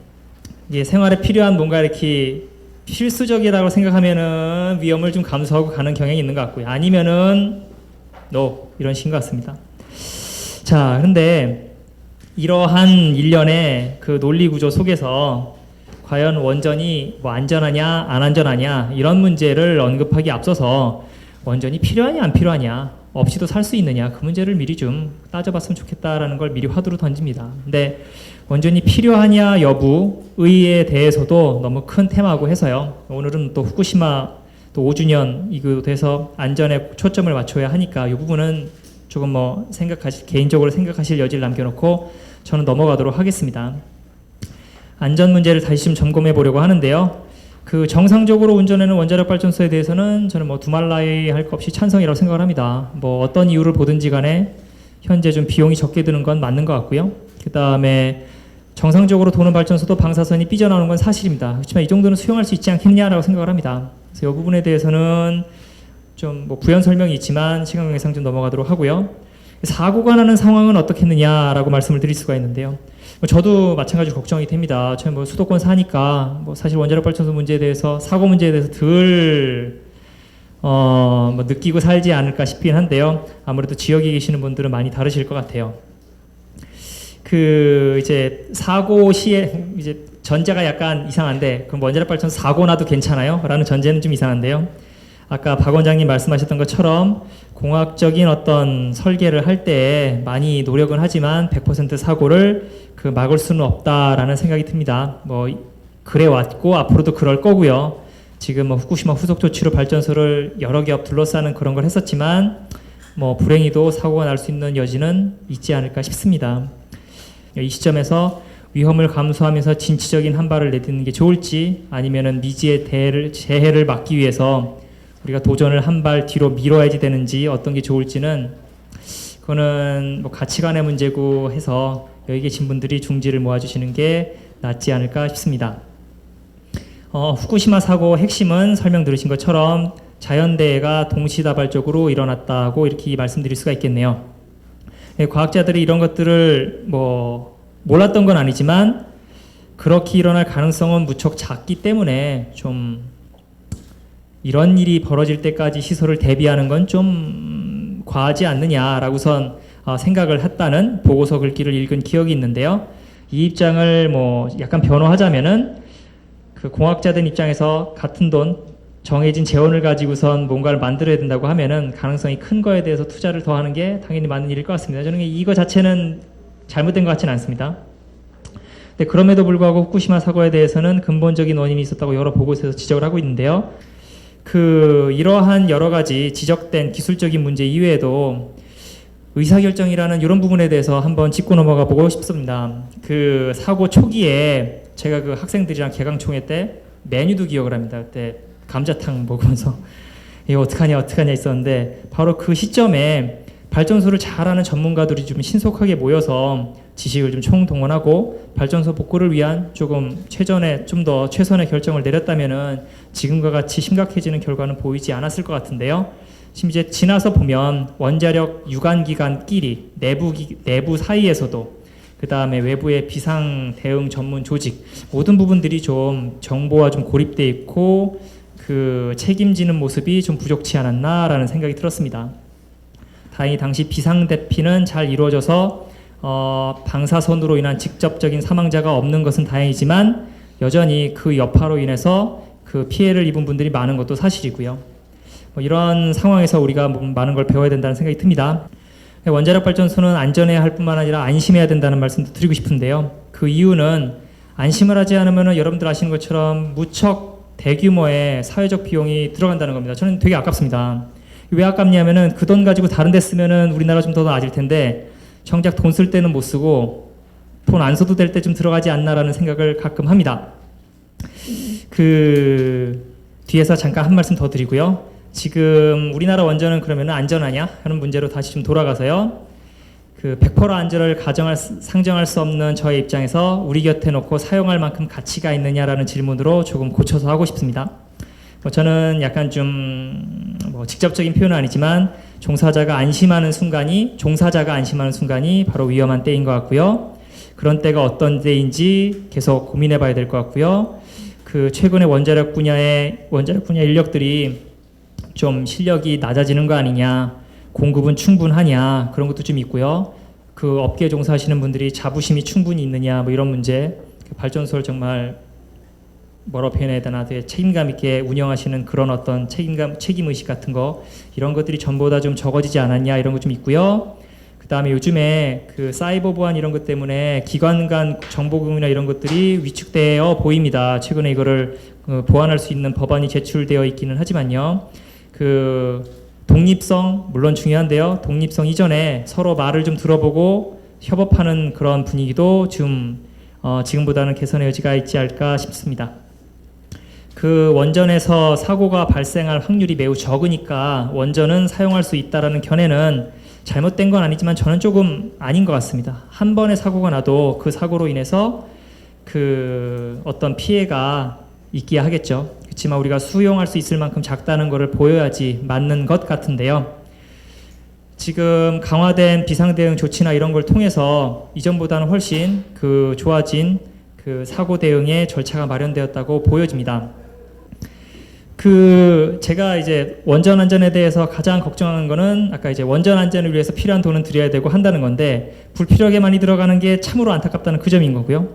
이게 생활에 필요한 뭔가 이렇게 필수적이라고 생각하면은 위험을 좀 감수하고 가는 경향이 있는 것 같고요. 아니면은 이런 식인 것 같습니다. 자, 그런데 이러한 일련의 그 논리 구조 속에서 과연 원전이 뭐 안전하냐 안 안전하냐 이런 문제를 언급하기 앞서서 원전이 필요하냐 안 필요하냐 없이도 살 수 있느냐 그 문제를 미리 좀 따져봤으면 좋겠다라는 걸 미리 화두로 던집니다. 근데 원전이 필요하냐 여부에 대해서도 너무 큰 테마고 해서요. 오늘은 또 후쿠시마 또 5주년 이거 돼서 안전에 초점을 맞춰야 하니까 이 부분은 조금 뭐 개인적으로 생각하실 여지를 남겨놓고 저는 넘어가도록 하겠습니다. 안전 문제를 다시 좀 점검해 보려고 하는데요. 그 정상적으로 운전하는 원자력 발전소에 대해서는 저는 뭐 두말라이 할 것 없이 찬성이라고 생각을 합니다. 뭐 어떤 이유를 보든지 간에 현재 좀 비용이 적게 드는 건 맞는 것 같고요. 그 다음에 정상적으로 도는 발전소도 방사선이 삐져나오는 건 사실입니다. 그렇지만 이 정도는 수용할 수 있지 않겠냐라고 생각을 합니다. 그래서 이 부분에 대해서는 좀 뭐 부연 설명이 있지만 시간 관계상 좀 넘어가도록 하고요. 사고가 나는 상황은 어떻겠느냐라고 말씀을 드릴 수가 있는데요. 저도 마찬가지로 걱정이 됩니다. 저는 뭐 수도권 사니까 뭐 사실 원자력 발전소 문제에 대해서 사고 문제에 대해서 뭐 느끼고 살지 않을까 싶긴 한데요. 아무래도 지역에 계시는 분들은 많이 다르실 것 같아요. 그 이제 사고 시에 이제 전제가 약간 이상한데 그럼 원자력 발전소 사고 나도 괜찮아요? 라는 전제는 좀 이상한데요. 아까 박 원장님 말씀하셨던 것처럼 공학적인 어떤 설계를 할 때 많이 노력은 하지만 100% 사고를 그 막을 수는 없다라는 생각이 듭니다. 뭐 그래 왔고 앞으로도 그럴 거고요. 지금 뭐 후쿠시마 후속 조치로 발전소를 여러 개 둘러싸는 그런 걸 했었지만 뭐 불행히도 사고가 날 수 있는 여지는 있지 않을까 싶습니다. 이 시점에서 위험을 감수하면서 진취적인 한 발을 내딛는 게 좋을지 아니면은 미지의 재해를 막기 위해서 우리가 도전을 한 발 뒤로 밀어야지 되는지 어떤 게 좋을지는 그거는 뭐 가치관의 문제고 해서 여기 계신 분들이 중지를 모아주시는 게 낫지 않을까 싶습니다. 후쿠시마 사고 핵심은 설명 들으신 것처럼 자연재해가 동시다발적으로 일어났다고 이렇게 말씀드릴 수가 있겠네요. 과학자들이 이런 것들을 뭐 몰랐던 건 아니지만 그렇게 일어날 가능성은 무척 작기 때문에 좀 이런 일이 벌어질 때까지 시설을 대비하는 건 좀 과하지 않느냐라고선 생각을 했다는 보고서 글귀를 읽은 기억이 있는데요. 이 입장을 뭐 약간 변호하자면은 그 공학자들 입장에서 같은 돈 정해진 재원을 가지고선 뭔가를 만들어야 된다고 하면은 가능성이 큰 거에 대해서 투자를 더 하는 게 당연히 맞는 일일 것 같습니다. 저는 이거 자체는 잘못된 것 같지는 않습니다. 근데 그럼에도 불구하고 후쿠시마 사고에 대해서는 근본적인 원인이 있었다고 여러 보고서에서 지적을 하고 있는데요. 이러한 여러 가지 지적된 기술적인 문제 이외에도 의사결정이라는 이런 부분에 대해서 한번 짚고 넘어가 보고 싶습니다. 그 사고 초기에 제가 그 학생들이랑 개강총회 때 메뉴도 기억을 합니다. 그때 감자탕 먹으면서 이거 어떡하냐 있었는데 바로 그 시점에 발전소를 잘 아는 전문가들이 좀 신속하게 모여서 지식을 좀 총동원하고 발전소 복구를 위한 조금 좀 더 최선의 결정을 내렸다면은 지금과 같이 심각해지는 결과는 보이지 않았을 것 같은데요. 지금 이제 지나서 보면 원자력 유관기관끼리 내부 사이에서도 그 다음에 외부의 비상 대응 전문 조직 모든 부분들이 좀 정보와 좀 고립돼 있고 그 책임지는 모습이 좀 부족치 않았나라는 생각이 들었습니다. 다행히 당시 비상대피는 잘 이루어져서 방사선으로 인한 직접적인 사망자가 없는 것은 다행이지만 여전히 그 여파로 인해서 그 피해를 입은 분들이 많은 것도 사실이고요. 이런 상황에서 우리가 많은 걸 배워야 된다는 생각이 듭니다. 원자력 발전소는 안전해야 할 뿐만 아니라 안심해야 된다는 말씀도 드리고 싶은데요. 그 이유는 안심을 하지 않으면 여러분들 아시는 것처럼 무척 대규모의 사회적 비용이 들어간다는 겁니다. 저는 되게 아깝습니다. 왜 아깝냐면은 그 돈 가지고 다른 데 쓰면은 우리나라 좀 더 나아질 텐데 정작 돈 쓸 때는 못 쓰고 돈 안 써도 될 때 좀 들어가지 않나라는 생각을 가끔 합니다. 그 뒤에서 잠깐 한 말씀 더 드리고요. 지금 우리나라 원전은 그러면 안전하냐 하는 문제로 다시 좀 돌아가서요. 그 100% 안전을 상정할 수 없는 저의 입장에서 우리 곁에 놓고 사용할 만큼 가치가 있느냐라는 질문으로 조금 고쳐서 하고 싶습니다. 저는 약간 좀 직접적인 표현은 아니지만 종사자가 안심하는 순간이 바로 위험한 때인 것 같고요. 그런 때가 어떤 때인지 계속 고민해 봐야 될 것 같고요. 그 최근에 원자력 분야 인력들이 좀 실력이 낮아지는 거 아니냐, 공급은 충분하냐, 그런 것도 좀 있고요. 그 업계에 종사하시는 분들이 자부심이 충분히 있느냐, 이런 문제, 발전소를 정말 뭐라고 표현해야 되나, 되게 책임감 있게 운영하시는 그런 어떤 책임의식 같은 거, 이런 것들이 전보다 좀 적어지지 않았냐, 이런 거 좀 있고요. 그 다음에 요즘에 그 사이버 보안 이런 것 때문에 기관 간 정보 공유나 이런 것들이 위축되어 보입니다. 최근에 이거를 보완할 수 있는 법안이 제출되어 있기는 하지만요. 그 독립성 물론 중요한데요. 독립성 이전에 서로 말을 좀 들어보고 협업하는 그런 분위기도 좀 지금보다는 개선의 여지가 있지 않을까 싶습니다. 그 원전에서 사고가 발생할 확률이 매우 적으니까 원전은 사용할 수 있다라는 견해는 잘못된 건 아니지만 저는 조금 아닌 것 같습니다. 한 번의 사고가 나도 그 사고로 인해서 그 어떤 피해가 있기야 하겠죠. 그렇지만 우리가 수용할 수 있을 만큼 작다는 것을 보여야지 맞는 것 같은데요. 지금 강화된 비상대응 조치나 이런 걸 통해서 이전보다는 훨씬 그 좋아진 그 사고 대응의 절차가 마련되었다고 보여집니다. 그 제가 이제 원전 안전에 대해서 가장 걱정하는 거는 아까 이제 원전 안전을 위해서 필요한 돈은 들여야 되고 한다는 건데 불필요하게 많이 들어가는 게 참으로 안타깝다는 그 점인 거고요.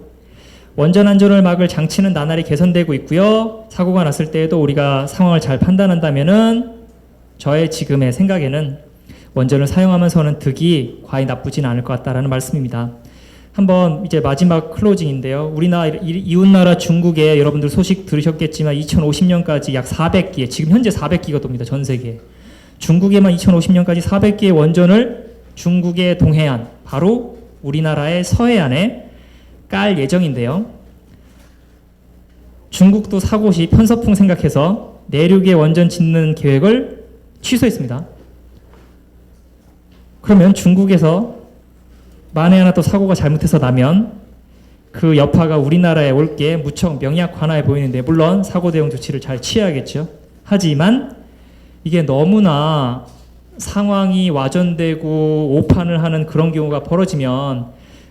원전 안전을 막을 장치는 나날이 개선되고 있고요. 사고가 났을 때에도 우리가 상황을 잘 판단한다면은 저의 지금의 생각에는 원전을 사용하면서는 득이 과히 나쁘진 않을 것 같다라는 말씀입니다. 한번 이제 마지막 클로징인데요. 우리나라 이웃나라 중국에 여러분들 소식 들으셨겠지만 2050년까지 약 400개, 지금 현재 400기가 돕니다. 전 세계에. 중국에만 2050년까지 400개의 원전을 중국의 동해안, 바로 우리나라의 서해안에 깔 예정인데요. 중국도 사고 시 편서풍 생각해서 내륙에 원전 짓는 계획을 취소했습니다. 그러면 중국에서 만에 하나 또 사고가 잘못해서 나면 그 여파가 우리나라에 올 게 무척 명약관화해 보이는데, 물론 사고 대응 조치를 잘 취해야겠죠. 하지만 이게 너무나 상황이 와전되고 오판을 하는 그런 경우가 벌어지면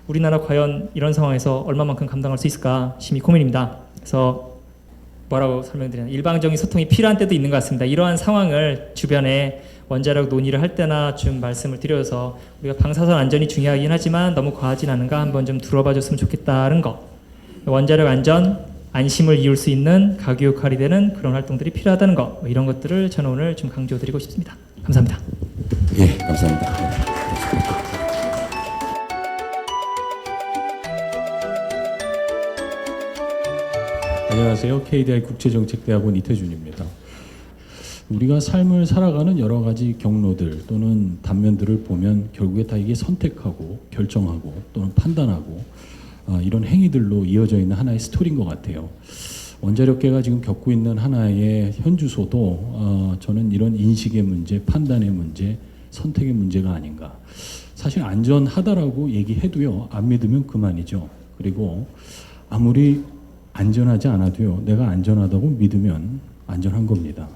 우리나라 과연 이런 상황에서 얼마만큼 감당할 수 있을까 심히 고민입니다. 그래서 뭐라고 설명드리나, 일방적인 소통이 필요한 때도 있는 것 같습니다. 이러한 상황을 주변에 원자력 논의를 할 때나 좀 말씀을 드려서 우리가 방사선 안전이 중요하긴 하지만 너무 과하진 않은가 한번 좀 들어봐 줬으면 좋겠다는 거, 원자력 안전, 안심을 이룰 수 있는 가교 역할이 되는 그런 활동들이 필요하다는 거, 이런 것들을 저는 오늘 좀 강조드리고 싶습니다. 감사합니다. 예, 감사합니다. 안녕하세요. KDI 국제정책대학원 이태준입니다. 우리가 삶을 살아가는 여러 가지 경로들 또는 단면들을 보면 결국에 다 이게 선택하고 결정하고 또는 판단하고 이런 행위들로 이어져 있는 하나의 스토리인 것 같아요. 원자력계가 지금 겪고 있는 하나의 현주소도 저는 이런 인식의 문제, 판단의 문제, 선택의 문제가 아닌가. 사실 안전하다라고 얘기해도요, 안 믿으면 그만이죠. 그리고 아무리 안전하지 않아도요, 내가 안전하다고 믿으면 안전한 겁니다.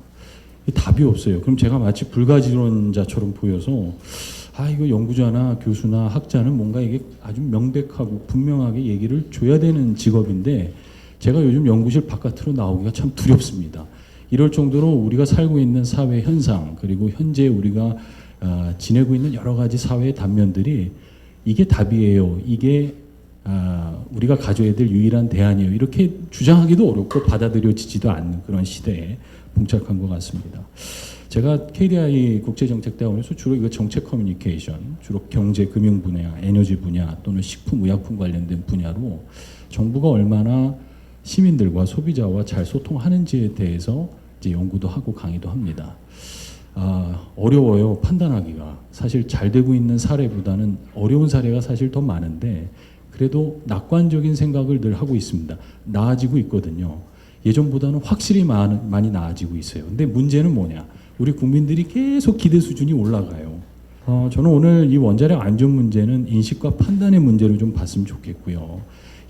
답이 없어요. 그럼 제가 마치 불가지론자처럼 보여서 이거 연구자나 교수나 학자는 뭔가 이게 아주 명백하고 분명하게 얘기를 줘야 되는 직업인데 제가 요즘 연구실 바깥으로 나오기가 참 두렵습니다. 이럴 정도로 우리가 살고 있는 사회 현상 그리고 현재 우리가 지내고 있는 여러 가지 사회의 단면들이 이게 답이에요. 이게 우리가 가져야 될 유일한 대안이에요. 이렇게 주장하기도 어렵고 받아들여지지도 않는 그런 시대에 봉착한 것 같습니다. 제가 KDI 국제정책대학원에서 주로 이거 정책 커뮤니케이션, 주로 경제, 금융 분야, 에너지 분야 또는 식품, 의약품 관련된 분야로 정부가 얼마나 시민들과 소비자와 잘 소통하는지에 대해서 이제 연구도 하고 강의도 합니다. 어려워요. 판단하기가. 사실 잘 되고 있는 사례보다는 어려운 사례가 사실 더 많은데 그래도 낙관적인 생각을 늘 하고 있습니다. 나아지고 있거든요. 예전보다는 확실히 많이 나아지고 있어요. 근데 문제는 뭐냐? 우리 국민들이 계속 기대 수준이 올라가요. 저는 오늘 이 원자력 안전 문제는 인식과 판단의 문제로 좀 봤으면 좋겠고요.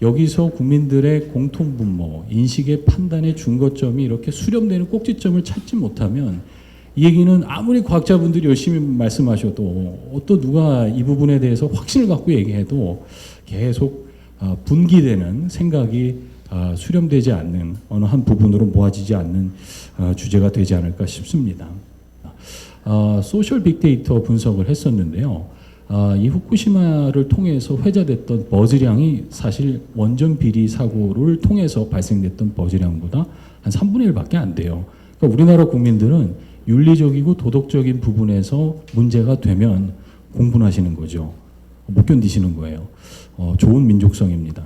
여기서 국민들의 공통분모, 인식의 판단의 중거점이 이렇게 수렴되는 꼭지점을 찾지 못하면 이 얘기는 아무리 과학자분들이 열심히 말씀하셔도 또 누가 이 부분에 대해서 확신을 갖고 얘기해도 계속 분기되는 생각이 수렴되지 않는 어느 한 부분으로 모아지지 않는 주제가 되지 않을까 싶습니다. 소셜 빅데이터 분석을 했었는데요. 이 후쿠시마를 통해서 회자됐던 버즈량이 사실 원전 비리 사고를 통해서 발생됐던 버즈량보다 한 3분의 1밖에 안 돼요. 그러니까 우리나라 국민들은 윤리적이고 도덕적인 부분에서 문제가 되면 공분하시는 거죠. 못 견디시는 거예요. 좋은 민족성입니다.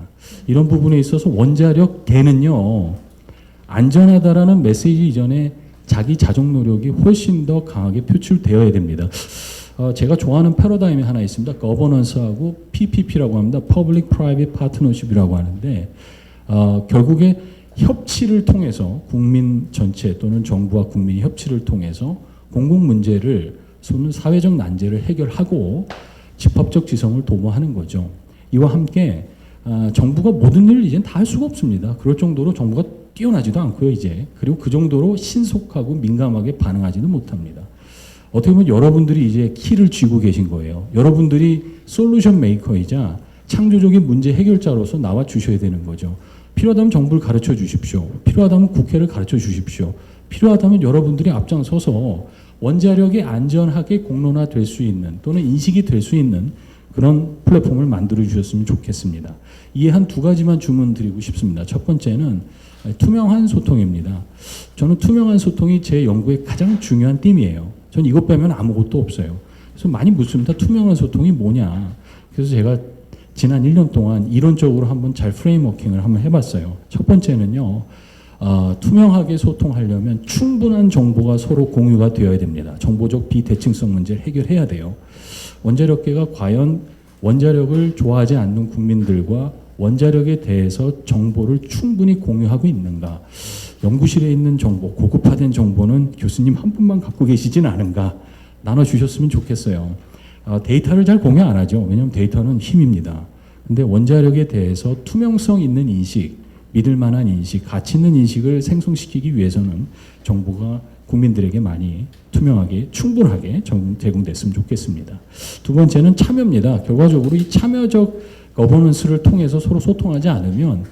이런 부분에 있어서 원자력계는요, 안전하다라는 메시지 이전에 자기 자정 노력이 훨씬 더 강하게 표출되어야 됩니다. 제가 좋아하는 패러다임이 하나 있습니다. 거버넌스하고 PPP라고 합니다. Public Private Partnership이라고 하는데 결국에 협치를 통해서 국민 전체 또는 정부와 국민이 협치를 통해서 공공 문제를 또는 사회적 난제를 해결하고 집합적 지성을 도모하는 거죠. 이와 함께 정부가 모든 일을 이젠 다 할 수가 없습니다. 그럴 정도로 정부가 뛰어나지도 않고요, 이제. 그리고 그 정도로 신속하고 민감하게 반응하지도 못합니다. 어떻게 보면 여러분들이 이제 키를 쥐고 계신 거예요. 여러분들이 솔루션 메이커이자 창조적인 문제 해결자로서 나와 주셔야 되는 거죠. 필요하다면 정부를 가르쳐 주십시오. 필요하다면 국회를 가르쳐 주십시오. 필요하다면 여러분들이 앞장서서 원자력이 안전하게 공론화될 수 있는 또는 인식이 될 수 있는 그런 플랫폼을 만들어 주셨으면 좋겠습니다. 이에 한 두 가지만 주문 드리고 싶습니다. 첫 번째는 투명한 소통입니다. 저는 투명한 소통이 제 연구의 가장 중요한 띠이에요. 전 이것 빼면 아무것도 없어요. 그래서 많이 묻습니다. 투명한 소통이 뭐냐. 그래서 제가 지난 1년 동안 이론적으로 한번 잘 프레임워킹을 한번 해봤어요. 첫 번째는요. 투명하게 소통하려면 충분한 정보가 서로 공유가 되어야 됩니다. 정보적 비대칭성 문제를 해결해야 돼요. 원자력계가 과연 원자력을 좋아하지 않는 국민들과 원자력에 대해서 정보를 충분히 공유하고 있는가? 연구실에 있는 정보, 고급화된 정보는 교수님 한 분만 갖고 계시진 않은가? 나눠주셨으면 좋겠어요. 데이터를 잘 공유 안 하죠. 왜냐하면 데이터는 힘입니다. 근데 원자력에 대해서 투명성 있는 인식, 믿을 만한 인식, 가치 있는 인식을 생성시키기 위해서는 정보가 국민들에게 많이 투명하게, 충분하게 제공됐으면 좋겠습니다. 두 번째는 참여입니다. 결과적으로 이 참여적 거버넌스를 통해서 서로 소통하지 않으면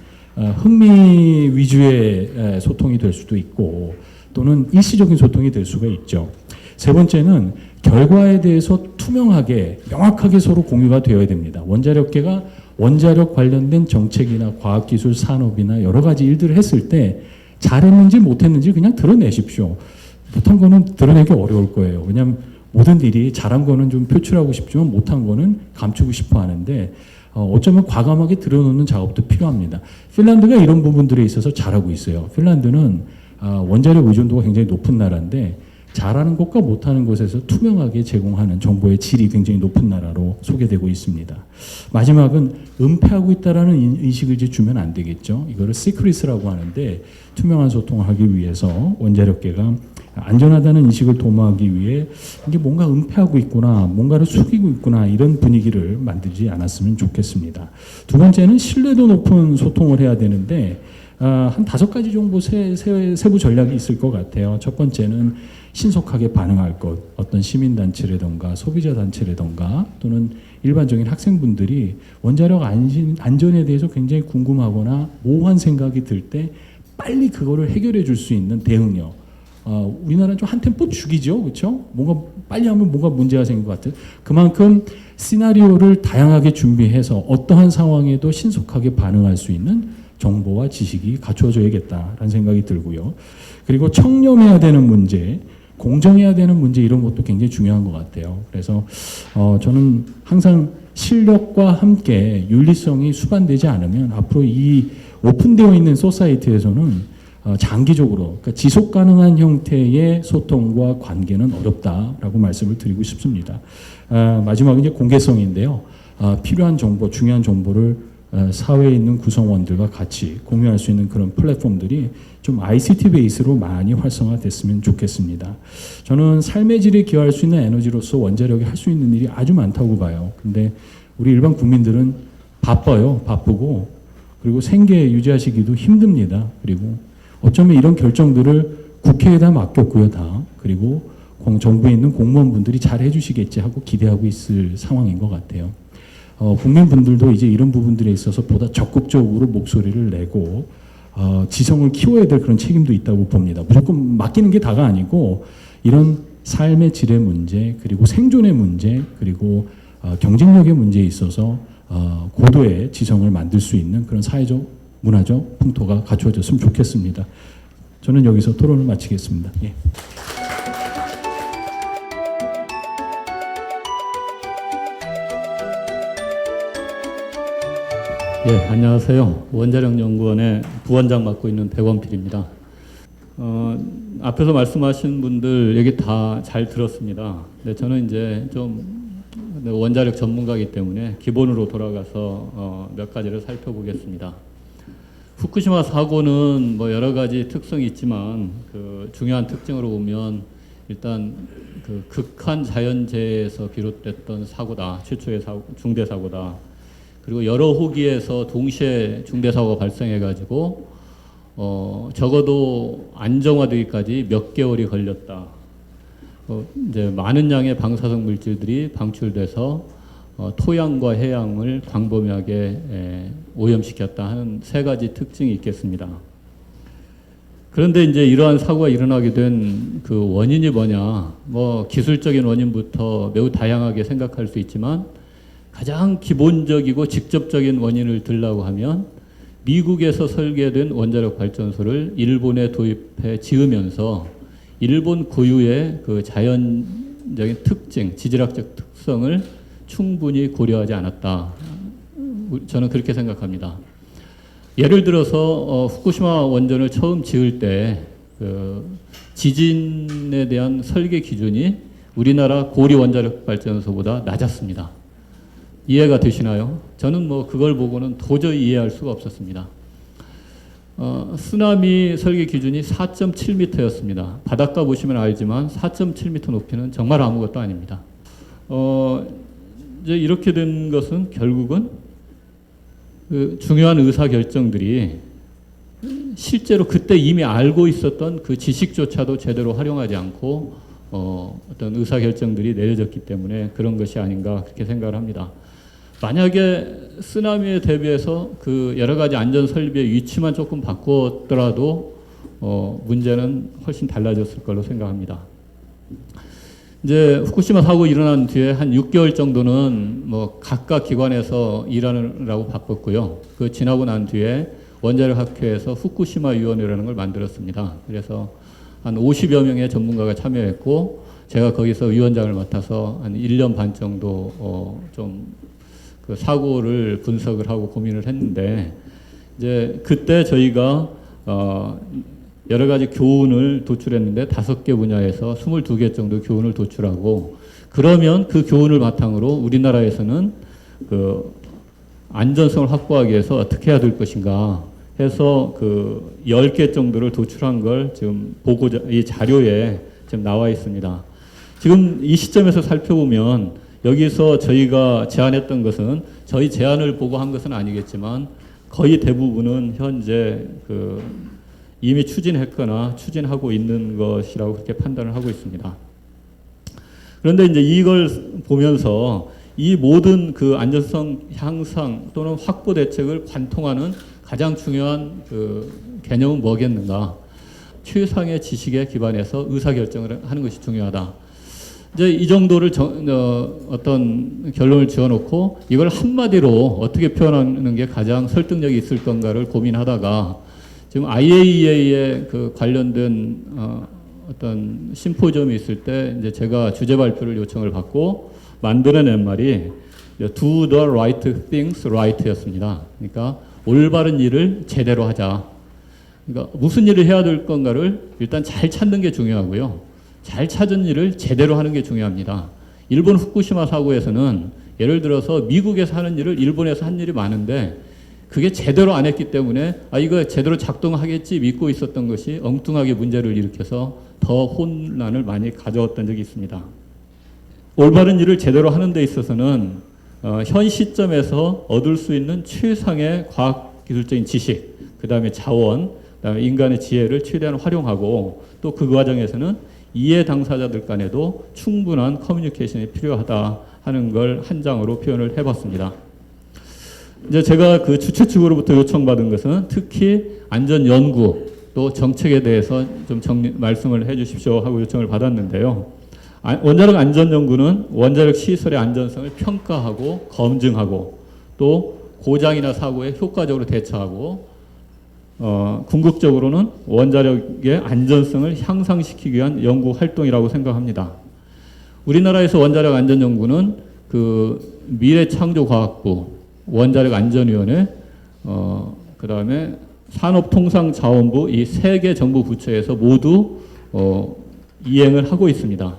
흥미 위주의 소통이 될 수도 있고 또는 일시적인 소통이 될 수가 있죠. 세 번째는 결과에 대해서 투명하게 명확하게 서로 공유가 되어야 됩니다. 원자력계가 원자력 관련된 정책이나 과학기술 산업이나 여러 가지 일들을 했을 때 잘했는지 못했는지 그냥 드러내십시오. 못한 거는 드러내기 어려울 거예요. 왜냐하면 모든 일이 잘한 거는 좀 표출하고 싶지만 못한 거는 감추고 싶어 하는데 어쩌면 과감하게 드러놓는 작업도 필요합니다. 핀란드가 이런 부분들에 있어서 잘하고 있어요. 핀란드는 원자력 의존도가 굉장히 높은 나라인데 잘하는 것과 못하는 것에서 투명하게 제공하는 정보의 질이 굉장히 높은 나라로 소개되고 있습니다. 마지막은 은폐하고 있다라는 인식을 이제 주면 안 되겠죠. 이거를 시크릿이라고 하는데 투명한 소통을 하기 위해서 원자력계가 안전하다는 인식을 도모하기 위해 이게 뭔가 은폐하고 있구나, 뭔가를 숙이고 있구나 이런 분위기를 만들지 않았으면 좋겠습니다. 두 번째는 신뢰도 높은 소통을 해야 되는데 한 5가지 정도 세부 전략이 있을 것 같아요. 첫 번째는 신속하게 반응할 것, 어떤 시민단체라든가 소비자단체라든가 또는 일반적인 학생분들이 원자력 안전에 대해서 굉장히 궁금하거나 모호한 생각이 들 때 빨리 그거를 해결해 줄 수 있는 대응력, 우리나라는 좀 한 템포 죽이죠, 그렇죠? 뭔가 빨리 하면 뭔가 문제가 생긴 것 같아요. 그만큼 시나리오를 다양하게 준비해서 어떠한 상황에도 신속하게 반응할 수 있는 정보와 지식이 갖추어져야겠다라는 생각이 들고요. 그리고 청렴해야 되는 문제, 공정해야 되는 문제 이런 것도 굉장히 중요한 것 같아요. 그래서 저는 항상 실력과 함께 윤리성이 수반되지 않으면 앞으로 이 오픈되어 있는 소사이티에서는 장기적으로 그러니까 지속 가능한 형태의 소통과 관계는 어렵다라고 말씀을 드리고 싶습니다. 마지막은 이제 공개성인데요. 필요한 정보, 중요한 정보를 사회에 있는 구성원들과 같이 공유할 수 있는 그런 플랫폼들이 좀 ICT 베이스로 많이 활성화됐으면 좋겠습니다. 저는 삶의 질에 기여할 수 있는 에너지로서 원자력이 할 수 있는 일이 아주 많다고 봐요. 근데 우리 일반 국민들은 바빠요. 바쁘고 그리고 생계 유지하시기도 힘듭니다. 그리고 어쩌면 이런 결정들을 국회에다 맡겼고요, 다. 그리고 정부에 있는 공무원분들이 잘 해주시겠지 하고 기대하고 있을 상황인 것 같아요. 국민분들도 이제 이런 부분들에 있어서 보다 적극적으로 목소리를 내고 지성을 키워야 될 그런 책임도 있다고 봅니다. 무조건 맡기는 게 다가 아니고 이런 삶의 질의 문제, 그리고 생존의 문제, 그리고 경쟁력의 문제에 있어서 고도의 지성을 만들 수 있는 그런 사회적, 문화적 풍토가 갖추어졌으면 좋겠습니다. 저는 여기서 토론을 마치겠습니다. 예. 예, 안녕하세요. 원자력연구원의 부원장 맡고 있는 백원필입니다. 앞에서 말씀하신 분들 얘기 다 잘 들었습니다. 근데 저는 이제 좀 원자력 전문가이기 때문에 기본으로 돌아가서 몇 가지를 살펴보겠습니다. 후쿠시마 사고는 뭐 여러 가지 특성이 있지만 그 중요한 특징으로 보면 일단 그 극한 자연재해에서 비롯됐던 사고다. 최초의 중대 사고다. 그리고 여러 호기에서 동시에 중대 사고가 발생해가지고 적어도 안정화되기까지 몇 개월이 걸렸다. 이제 많은 양의 방사성 물질들이 방출돼서 토양과 해양을 광범위하게 오염시켰다 하는 세 가지 특징이 있겠습니다. 그런데 이제 이러한 사고가 일어나게 된 그 원인이 뭐냐? 뭐 기술적인 원인부터 매우 다양하게 생각할 수 있지만 가장 기본적이고 직접적인 원인을 들라고 하면 미국에서 설계된 원자력 발전소를 일본에 도입해 지으면서 일본 고유의 그 자연적인 특징, 지질학적 특성을 충분히 고려하지 않았다. 저는 그렇게 생각합니다. 예를 들어서 후쿠시마 원전을 처음 지을 때 그 지진에 대한 설계 기준이 우리나라 고리 원자력 발전소보다 낮았습니다. 이해가 되시나요? 저는 뭐 그걸 보고는 도저히 이해할 수가 없었습니다. 쓰나미 설계 기준이 4.7m였습니다. 바닷가 보시면 알지만 4.7m 높이는 정말 아무것도 아닙니다. 이제 이렇게 된 것은 결국은 그 중요한 의사 결정들이 실제로 그때 이미 알고 있었던 그 지식조차도 제대로 활용하지 않고 어떤 의사 결정들이 내려졌기 때문에 그런 것이 아닌가 그렇게 생각을 합니다. 만약에 쓰나미에 대비해서 그 여러 가지 안전 설비의 위치만 조금 바꿨더라도 문제는 훨씬 달라졌을 걸로 생각합니다. 이제 후쿠시마 사고 일어난 뒤에 한 6개월 정도는 뭐 각각 기관에서 일하느라고 바빴고요. 그 지나고 난 뒤에 원자력 학회에서 후쿠시마 위원회라는 걸 만들었습니다. 그래서 한 50여 명의 전문가가 참여했고 제가 거기서 위원장을 맡아서 한 1년 반 정도 좀 그 사고를 분석을 하고 고민을 했는데 이제 그때 저희가 여러 가지 교훈을 도출했는데 5개 분야에서 22개 정도 교훈을 도출하고 그러면 그 교훈을 바탕으로 우리나라에서는 그 안전성을 확보하기 위해서 어떻게 해야 될 것인가 해서 그 10개 정도를 도출한 걸 지금 이 자료에 지금 나와 있습니다. 지금 이 시점에서 살펴보면 여기서 저희가 제안했던 것은 저희 제안을 보고 한 것은 아니겠지만 거의 대부분은 현재 그 이미 추진했거나 추진하고 있는 것이라고 그렇게 판단을 하고 있습니다. 그런데 이제 이걸 보면서 이 모든 그 안전성 향상 또는 확보 대책을 관통하는 가장 중요한 그 개념은 뭐겠는가? 최상의 지식에 기반해서 의사결정을 하는 것이 중요하다. 이제 이 정도를 어떤 결론을 지어놓고 이걸 한마디로 어떻게 표현하는 게 가장 설득력이 있을 건가를 고민하다가 지금 IAEA에 그 관련된 어떤 심포지엄이 있을 때 이제 제가 주제 발표를 요청을 받고 만들어낸 말이 Do the right things right였습니다. 그러니까 올바른 일을 제대로 하자. 그러니까 무슨 일을 해야 될 건가를 일단 잘 찾는 게 중요하고요. 잘 찾은 일을 제대로 하는 게 중요합니다. 일본 후쿠시마 사고에서는 예를 들어서 미국에서 하는 일을 일본에서 한 일이 많은데 그게 제대로 안 했기 때문에 이거 제대로 작동하겠지 믿고 있었던 것이 엉뚱하게 문제를 일으켜서 더 혼란을 많이 가져왔던 적이 있습니다. 올바른 일을 제대로 하는 데 있어서는 현 시점에서 얻을 수 있는 최상의 과학기술적인 지식, 그 다음에 자원, 그 다음에 인간의 지혜를 최대한 활용하고 또 그 과정에서는 이해 당사자들 간에도 충분한 커뮤니케이션이 필요하다 하는 걸 한 장으로 표현을 해봤습니다. 이제 제가 그 주최 측으로부터 요청받은 것은 특히 안전 연구 또 정책에 대해서 좀 말씀을 해주십시오 하고 요청을 받았는데요. 원자력 안전 연구는 원자력 시설의 안전성을 평가하고 검증하고 또 고장이나 사고에 효과적으로 대처하고 궁극적으로는 원자력의 안전성을 향상시키기 위한 연구 활동이라고 생각합니다. 우리나라에서 원자력 안전 연구는 그 미래창조과학부, 원자력안전위원회, 그 다음에 산업통상자원부 이 세 개 정부 부처에서 모두 이행을 하고 있습니다.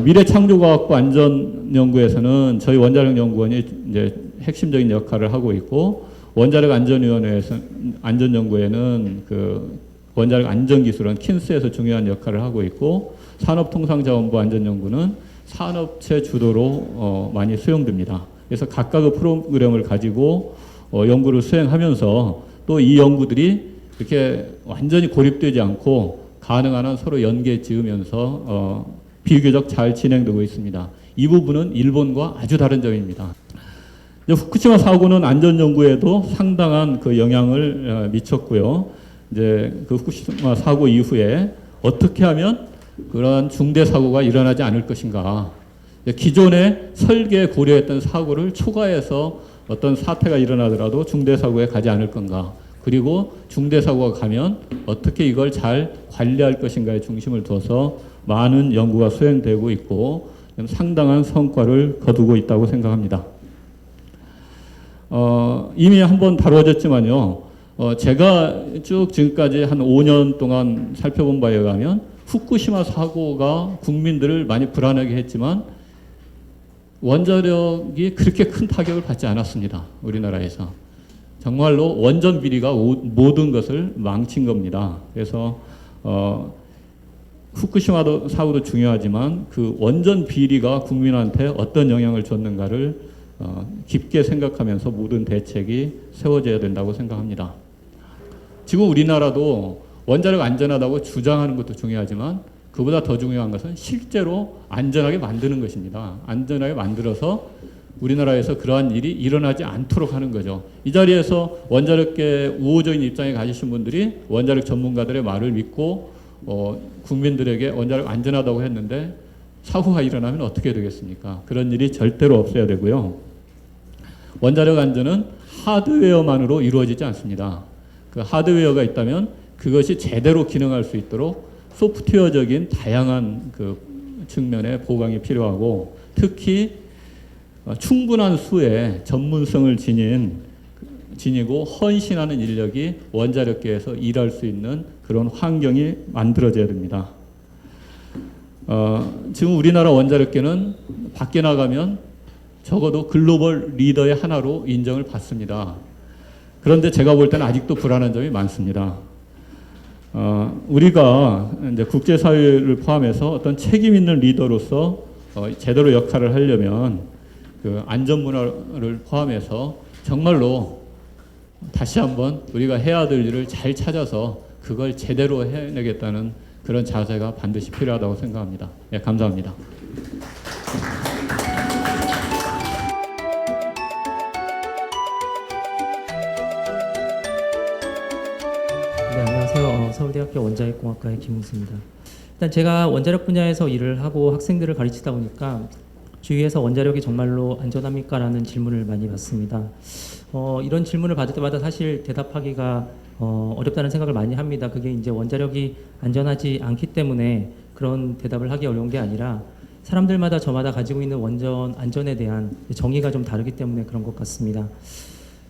미래창조과학부 안전연구에서는 저희 원자력연구원이 이제 핵심적인 역할을 하고 있고 원자력 안전위원회에서 안전연구에는 그 원자력 안전기술원 킨스에서 중요한 역할을 하고 있고 산업통상자원부 안전연구는 산업체 주도로 많이 수용됩니다. 그래서 각각의 프로그램을 가지고 연구를 수행하면서 또 이 연구들이 이렇게 완전히 고립되지 않고 가능한 한 서로 연계 지으면서 비교적 잘 진행되고 있습니다. 이 부분은 일본과 아주 다른 점입니다. 후쿠시마 사고는 안전 연구에도 상당한 그 영향을 미쳤고요. 이제 그 후쿠시마 사고 이후에 어떻게 하면 그러한 중대 사고가 일어나지 않을 것인가? 기존에 설계에 고려했던 사고를 초과해서 어떤 사태가 일어나더라도 중대 사고에 가지 않을 건가? 그리고 중대 사고가 가면 어떻게 이걸 잘 관리할 것인가에 중심을 둬서 많은 연구가 수행되고 있고 상당한 성과를 거두고 있다고 생각합니다. 이미 한번 다루어졌지만요. 제가 쭉 지금까지 한 5년 동안 살펴본 바에 의하면 후쿠시마 사고가 국민들을 많이 불안하게 했지만 원자력이 그렇게 큰 타격을 받지 않았습니다. 우리나라에서. 정말로 원전 비리가 모든 것을 망친 겁니다. 그래서 후쿠시마 사고도 중요하지만 그 원전 비리가 국민한테 어떤 영향을 줬는가를 깊게 생각하면서 모든 대책이 세워져야 된다고 생각합니다. 지금 우리나라도 원자력 안전하다고 주장하는 것도 중요하지만 그보다 더 중요한 것은 실제로 안전하게 만드는 것입니다. 안전하게 만들어서 우리나라에서 그러한 일이 일어나지 않도록 하는 거죠. 이 자리에서 원자력계 우호적인 입장에 가지신 분들이 원자력 전문가들의 말을 믿고 국민들에게 원자력 안전하다고 했는데 사고가 일어나면 어떻게 되겠습니까? 그런 일이 절대로 없어야 되고요. 원자력 안전은 하드웨어만으로 이루어지지 않습니다. 그 하드웨어가 있다면 그것이 제대로 기능할 수 있도록 소프트웨어적인 다양한 그 측면의 보강이 필요하고 특히 충분한 수의 전문성을 지니고 헌신하는 인력이 원자력계에서 일할 수 있는 그런 환경이 만들어져야 됩니다. 지금 우리나라 원자력계는 밖에 나가면 적어도 글로벌 리더의 하나로 인정을 받습니다. 그런데 제가 볼 때는 아직도 불안한 점이 많습니다. 우리가 이제 국제사회를 포함해서 어떤 책임 있는 리더로서 제대로 역할을 하려면 그 안전문화를 포함해서 정말로 다시 한번 우리가 해야 될 일을 잘 찾아서 그걸 제대로 해내겠다는 그런 자세가 반드시 필요하다고 생각합니다. 네, 감사합니다. 네, 안녕하세요. 서울대학교 원자력공학과의 김웅수입니다. 일단 제가 원자력 분야에서 일을 하고 학생들을 가르치다 보니까 주위에서 원자력이 정말로 안전합니까라는 질문을 많이 받습니다. 이런 질문을 받을 때마다 사실 대답하기가 어렵다는 생각을 많이 합니다. 그게 이제 원자력이 안전하지 않기 때문에 그런 대답을 하기 어려운 게 아니라 사람들마다 저마다 가지고 있는 원전 안전에 대한 정의가 좀 다르기 때문에 그런 것 같습니다.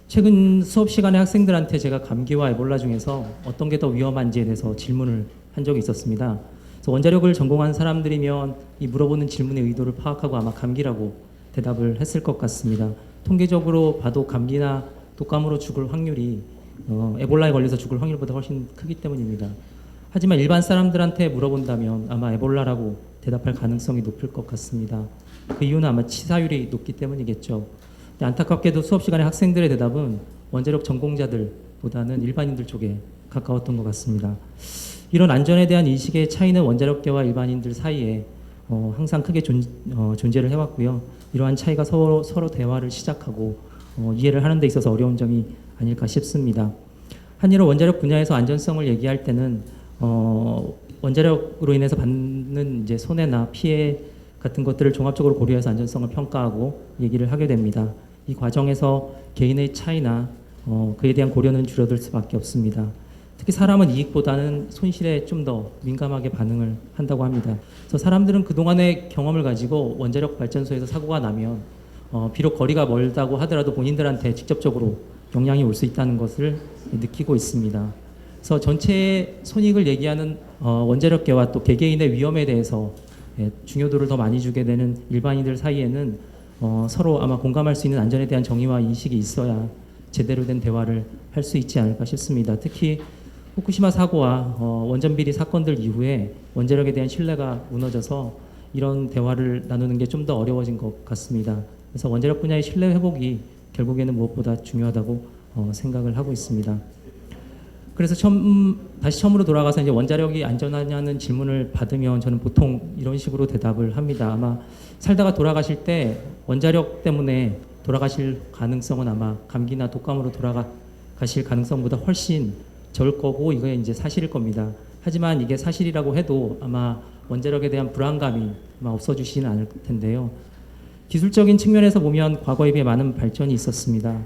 최근 수업 시간에 학생들한테 제가 감기와 에볼라 중에서 어떤 게 더 위험한지에 대해서 질문을 한 적이 있었습니다. 그래서 원자력을 전공한 사람들이면 이 물어보는 질문의 의도를 파악하고 아마 감기라고 대답을 했을 것 같습니다. 통계적으로 봐도 감기나 독감으로 죽을 확률이 에볼라에 걸려서 죽을 확률보다 훨씬 크기 때문입니다. 하지만 일반 사람들한테 물어본다면 아마 에볼라라고 대답할 가능성이 높을 것 같습니다. 그 이유는 아마 치사율이 높기 때문이겠죠. 안타깝게도 수업 시간에 학생들의 대답은 원자력 전공자들보다는 일반인들 쪽에 가까웠던 것 같습니다. 이런 안전에 대한 인식의 차이는 원자력계와 일반인들 사이에 항상 크게 존재를 해왔고요. 이러한 차이가 서로 대화를 시작하고 이해를 하는 데 있어서 어려운 점이 아닐까 싶습니다. 한일은 원자력 분야에서 안전성을 얘기할 때는 원자력으로 인해서 받는 이제 손해나 피해 같은 것들을 종합적으로 고려해서 안전성을 평가하고 얘기를 하게 됩니다. 이 과정에서 개인의 차이나 그에 대한 고려는 줄어들 수밖에 없습니다. 특히 사람은 이익보다는 손실에 좀 더 민감하게 반응을 한다고 합니다. 그래서 사람들은 그동안의 경험을 가지고 원자력 발전소에서 사고가 나면 비록 거리가 멀다고 하더라도 본인들한테 직접적으로 영향이 올 수 있다는 것을 느끼고 있습니다. 그래서 전체 손익을 얘기하는 원자력계와 또 개개인의 위험에 대해서 중요도를 더 많이 주게 되는 일반인들 사이에는 서로 아마 공감할 수 있는 안전에 대한 정의와 인식이 있어야 제대로 된 대화를 할 수 있지 않을까 싶습니다. 특히 후쿠시마 사고와 원전 비리 사건들 이후에 원자력에 대한 신뢰가 무너져서 이런 대화를 나누는 게 좀 더 어려워진 것 같습니다. 그래서 원자력 분야의 신뢰 회복이 결국에는 무엇보다 중요하다고 생각을 하고 있습니다. 그래서 다시 처음으로 돌아가서 이제 원자력이 안전하냐는 질문을 받으면 저는 보통 이런 식으로 대답을 합니다. 아마 살다가 돌아가실 때 원자력 때문에 돌아가실 가능성은 아마 감기나 독감으로 돌아가실 가능성보다 훨씬 적을 거고 이게 이제 사실일 겁니다. 하지만 이게 사실이라고 해도 아마 원자력에 대한 불안감이 아마 없어지지는 않을 텐데요. 기술적인 측면에서 보면 과거에 비해 많은 발전이 있었습니다.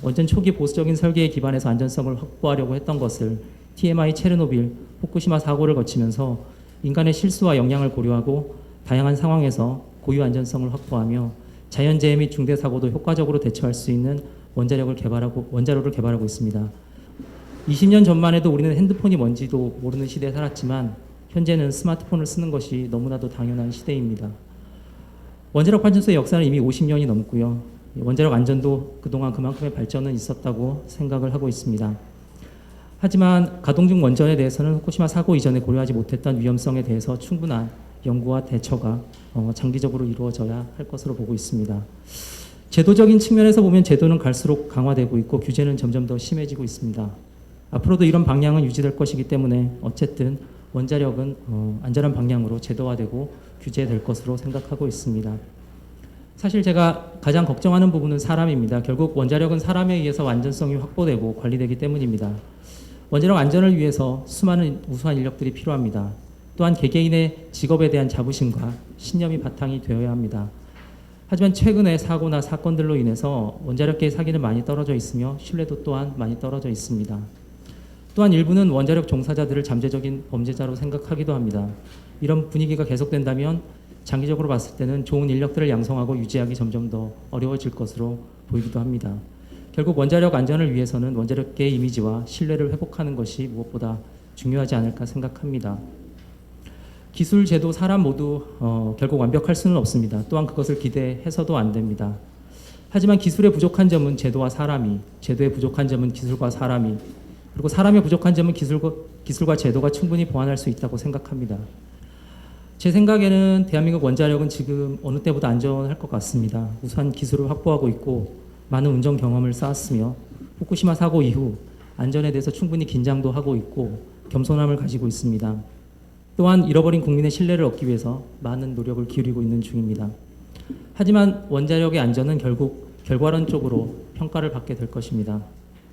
원전 초기 보수적인 설계에 기반해서 안전성을 확보하려고 했던 것을 TMI 체르노빌, 후쿠시마 사고를 거치면서 인간의 실수와 영향을 고려하고 다양한 상황에서 고유 안전성을 확보하며 자연재해 및 중대 사고도 효과적으로 대처할 수 있는 원자력을 개발하고 있습니다. 20년 전만 해도 우리는 핸드폰이 뭔지도 모르는 시대에 살았지만 현재는 스마트폰을 쓰는 것이 너무나도 당연한 시대입니다. 원자력 발전소의 역사는 이미 50년이 넘고요. 원자력 안전도 그동안 그만큼의 발전은 있었다고 생각을 하고 있습니다. 하지만 가동 중 원전에 대해서는 후쿠시마 사고 이전에 고려하지 못했던 위험성에 대해서 충분한 연구와 대처가 장기적으로 이루어져야 할 것으로 보고 있습니다. 제도적인 측면에서 보면 제도는 갈수록 강화되고 있고 규제는 점점 더 심해지고 있습니다. 앞으로도 이런 방향은 유지될 것이기 때문에 어쨌든 원자력은 안전한 방향으로 제도화되고 규제될 것으로 생각하고 있습니다. 사실 제가 가장 걱정하는 부분은 사람입니다. 결국 원자력은 사람에 의해서 안전성이 확보되고 관리되기 때문입니다. 원자력 안전을 위해서 수많은 우수한 인력들이 필요합니다. 또한 개개인의 직업에 대한 자부심과 신념이 바탕이 되어야 합니다. 하지만 최근의 사고나 사건들로 인해서 원자력계의 사기는 많이 떨어져 있으며 신뢰도 또한 많이 떨어져 있습니다. 또한 일부는 원자력 종사자들을 잠재적인 범죄자로 생각하기도 합니다. 이런 분위기가 계속된다면 장기적으로 봤을 때는 좋은 인력들을 양성하고 유지하기 점점 더 어려워질 것으로 보이기도 합니다. 결국 원자력 안전을 위해서는 원자력계의 이미지와 신뢰를 회복하는 것이 무엇보다 중요하지 않을까 생각합니다. 기술, 제도, 사람 모두 결국 완벽할 수는 없습니다. 또한 그것을 기대해서도 안 됩니다. 하지만 기술의 부족한 점은 제도와 사람이, 제도의 부족한 점은 기술과 사람이, 그리고 사람의 부족한 점은 기술과 제도가 충분히 보완할 수 있다고 생각합니다. 제 생각에는 대한민국 원자력은 지금 어느 때보다 안전할 것 같습니다. 우수한 기술을 확보하고 있고 많은 운전 경험을 쌓았으며 후쿠시마 사고 이후 안전에 대해서 충분히 긴장도 하고 있고 겸손함을 가지고 있습니다. 또한 잃어버린 국민의 신뢰를 얻기 위해서 많은 노력을 기울이고 있는 중입니다. 하지만 원자력의 안전은 결국 결과론적으로 평가를 받게 될 것입니다.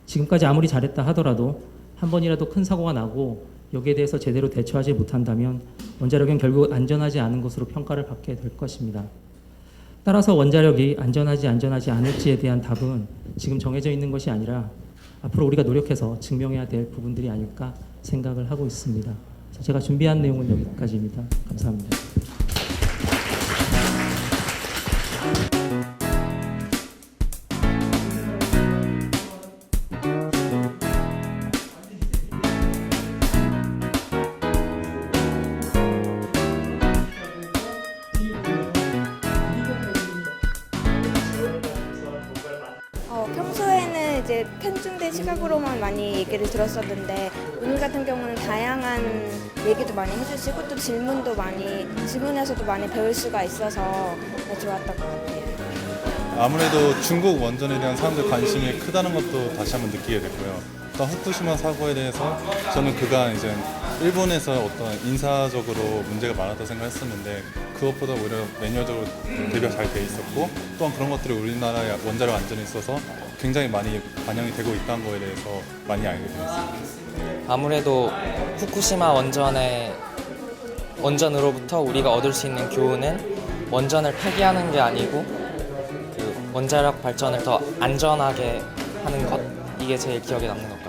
지금까지 아무리 잘했다 하더라도 한 번이라도 큰 사고가 나고 여기에 대해서 제대로 대처하지 못한다면 원자력은 결국 안전하지 않은 것으로 평가를 받게 될 것입니다. 따라서 원자력이 안전하지 않을지에 대한 답은 지금 정해져 있는 것이 아니라 앞으로 우리가 노력해서 증명해야 될 부분들이 아닐까 생각을 하고 있습니다. 제가 준비한 내용은 여기까지입니다. 감사합니다. 평소에는 이제 편중된 시각으로만 많이 얘기를 들었었는데 오늘 같은 경우는 다양한 얘기도 많이 해주시고 또 질문에서도 많이 배울 수가 있어서 좋았던 것 같아요. 아무래도 중국 원전에 대한 사람들 관심이 크다는 것도 다시 한번 느끼게 됐고요. 일단 후쿠시마 사고에 대해서 저는 그간 이제 일본에서 어떤 인사적으로 문제가 많았다 생각했었는데 그것보다 오히려 매뉴얼적으로 대비가 잘 돼 있었고 또한 그런 것들이 우리나라의 원자력 안전에 있어서 굉장히 많이 반영이 되고 있다는 거에 대해서 많이 알게 되었습니다. 아무래도 후쿠시마 원전으로부터 우리가 얻을 수 있는 교훈은 원전을 폐기하는 게 아니고 그 원자력 발전을 더 안전하게 하는 것, 이게 제일 기억에 남는 것 같아요.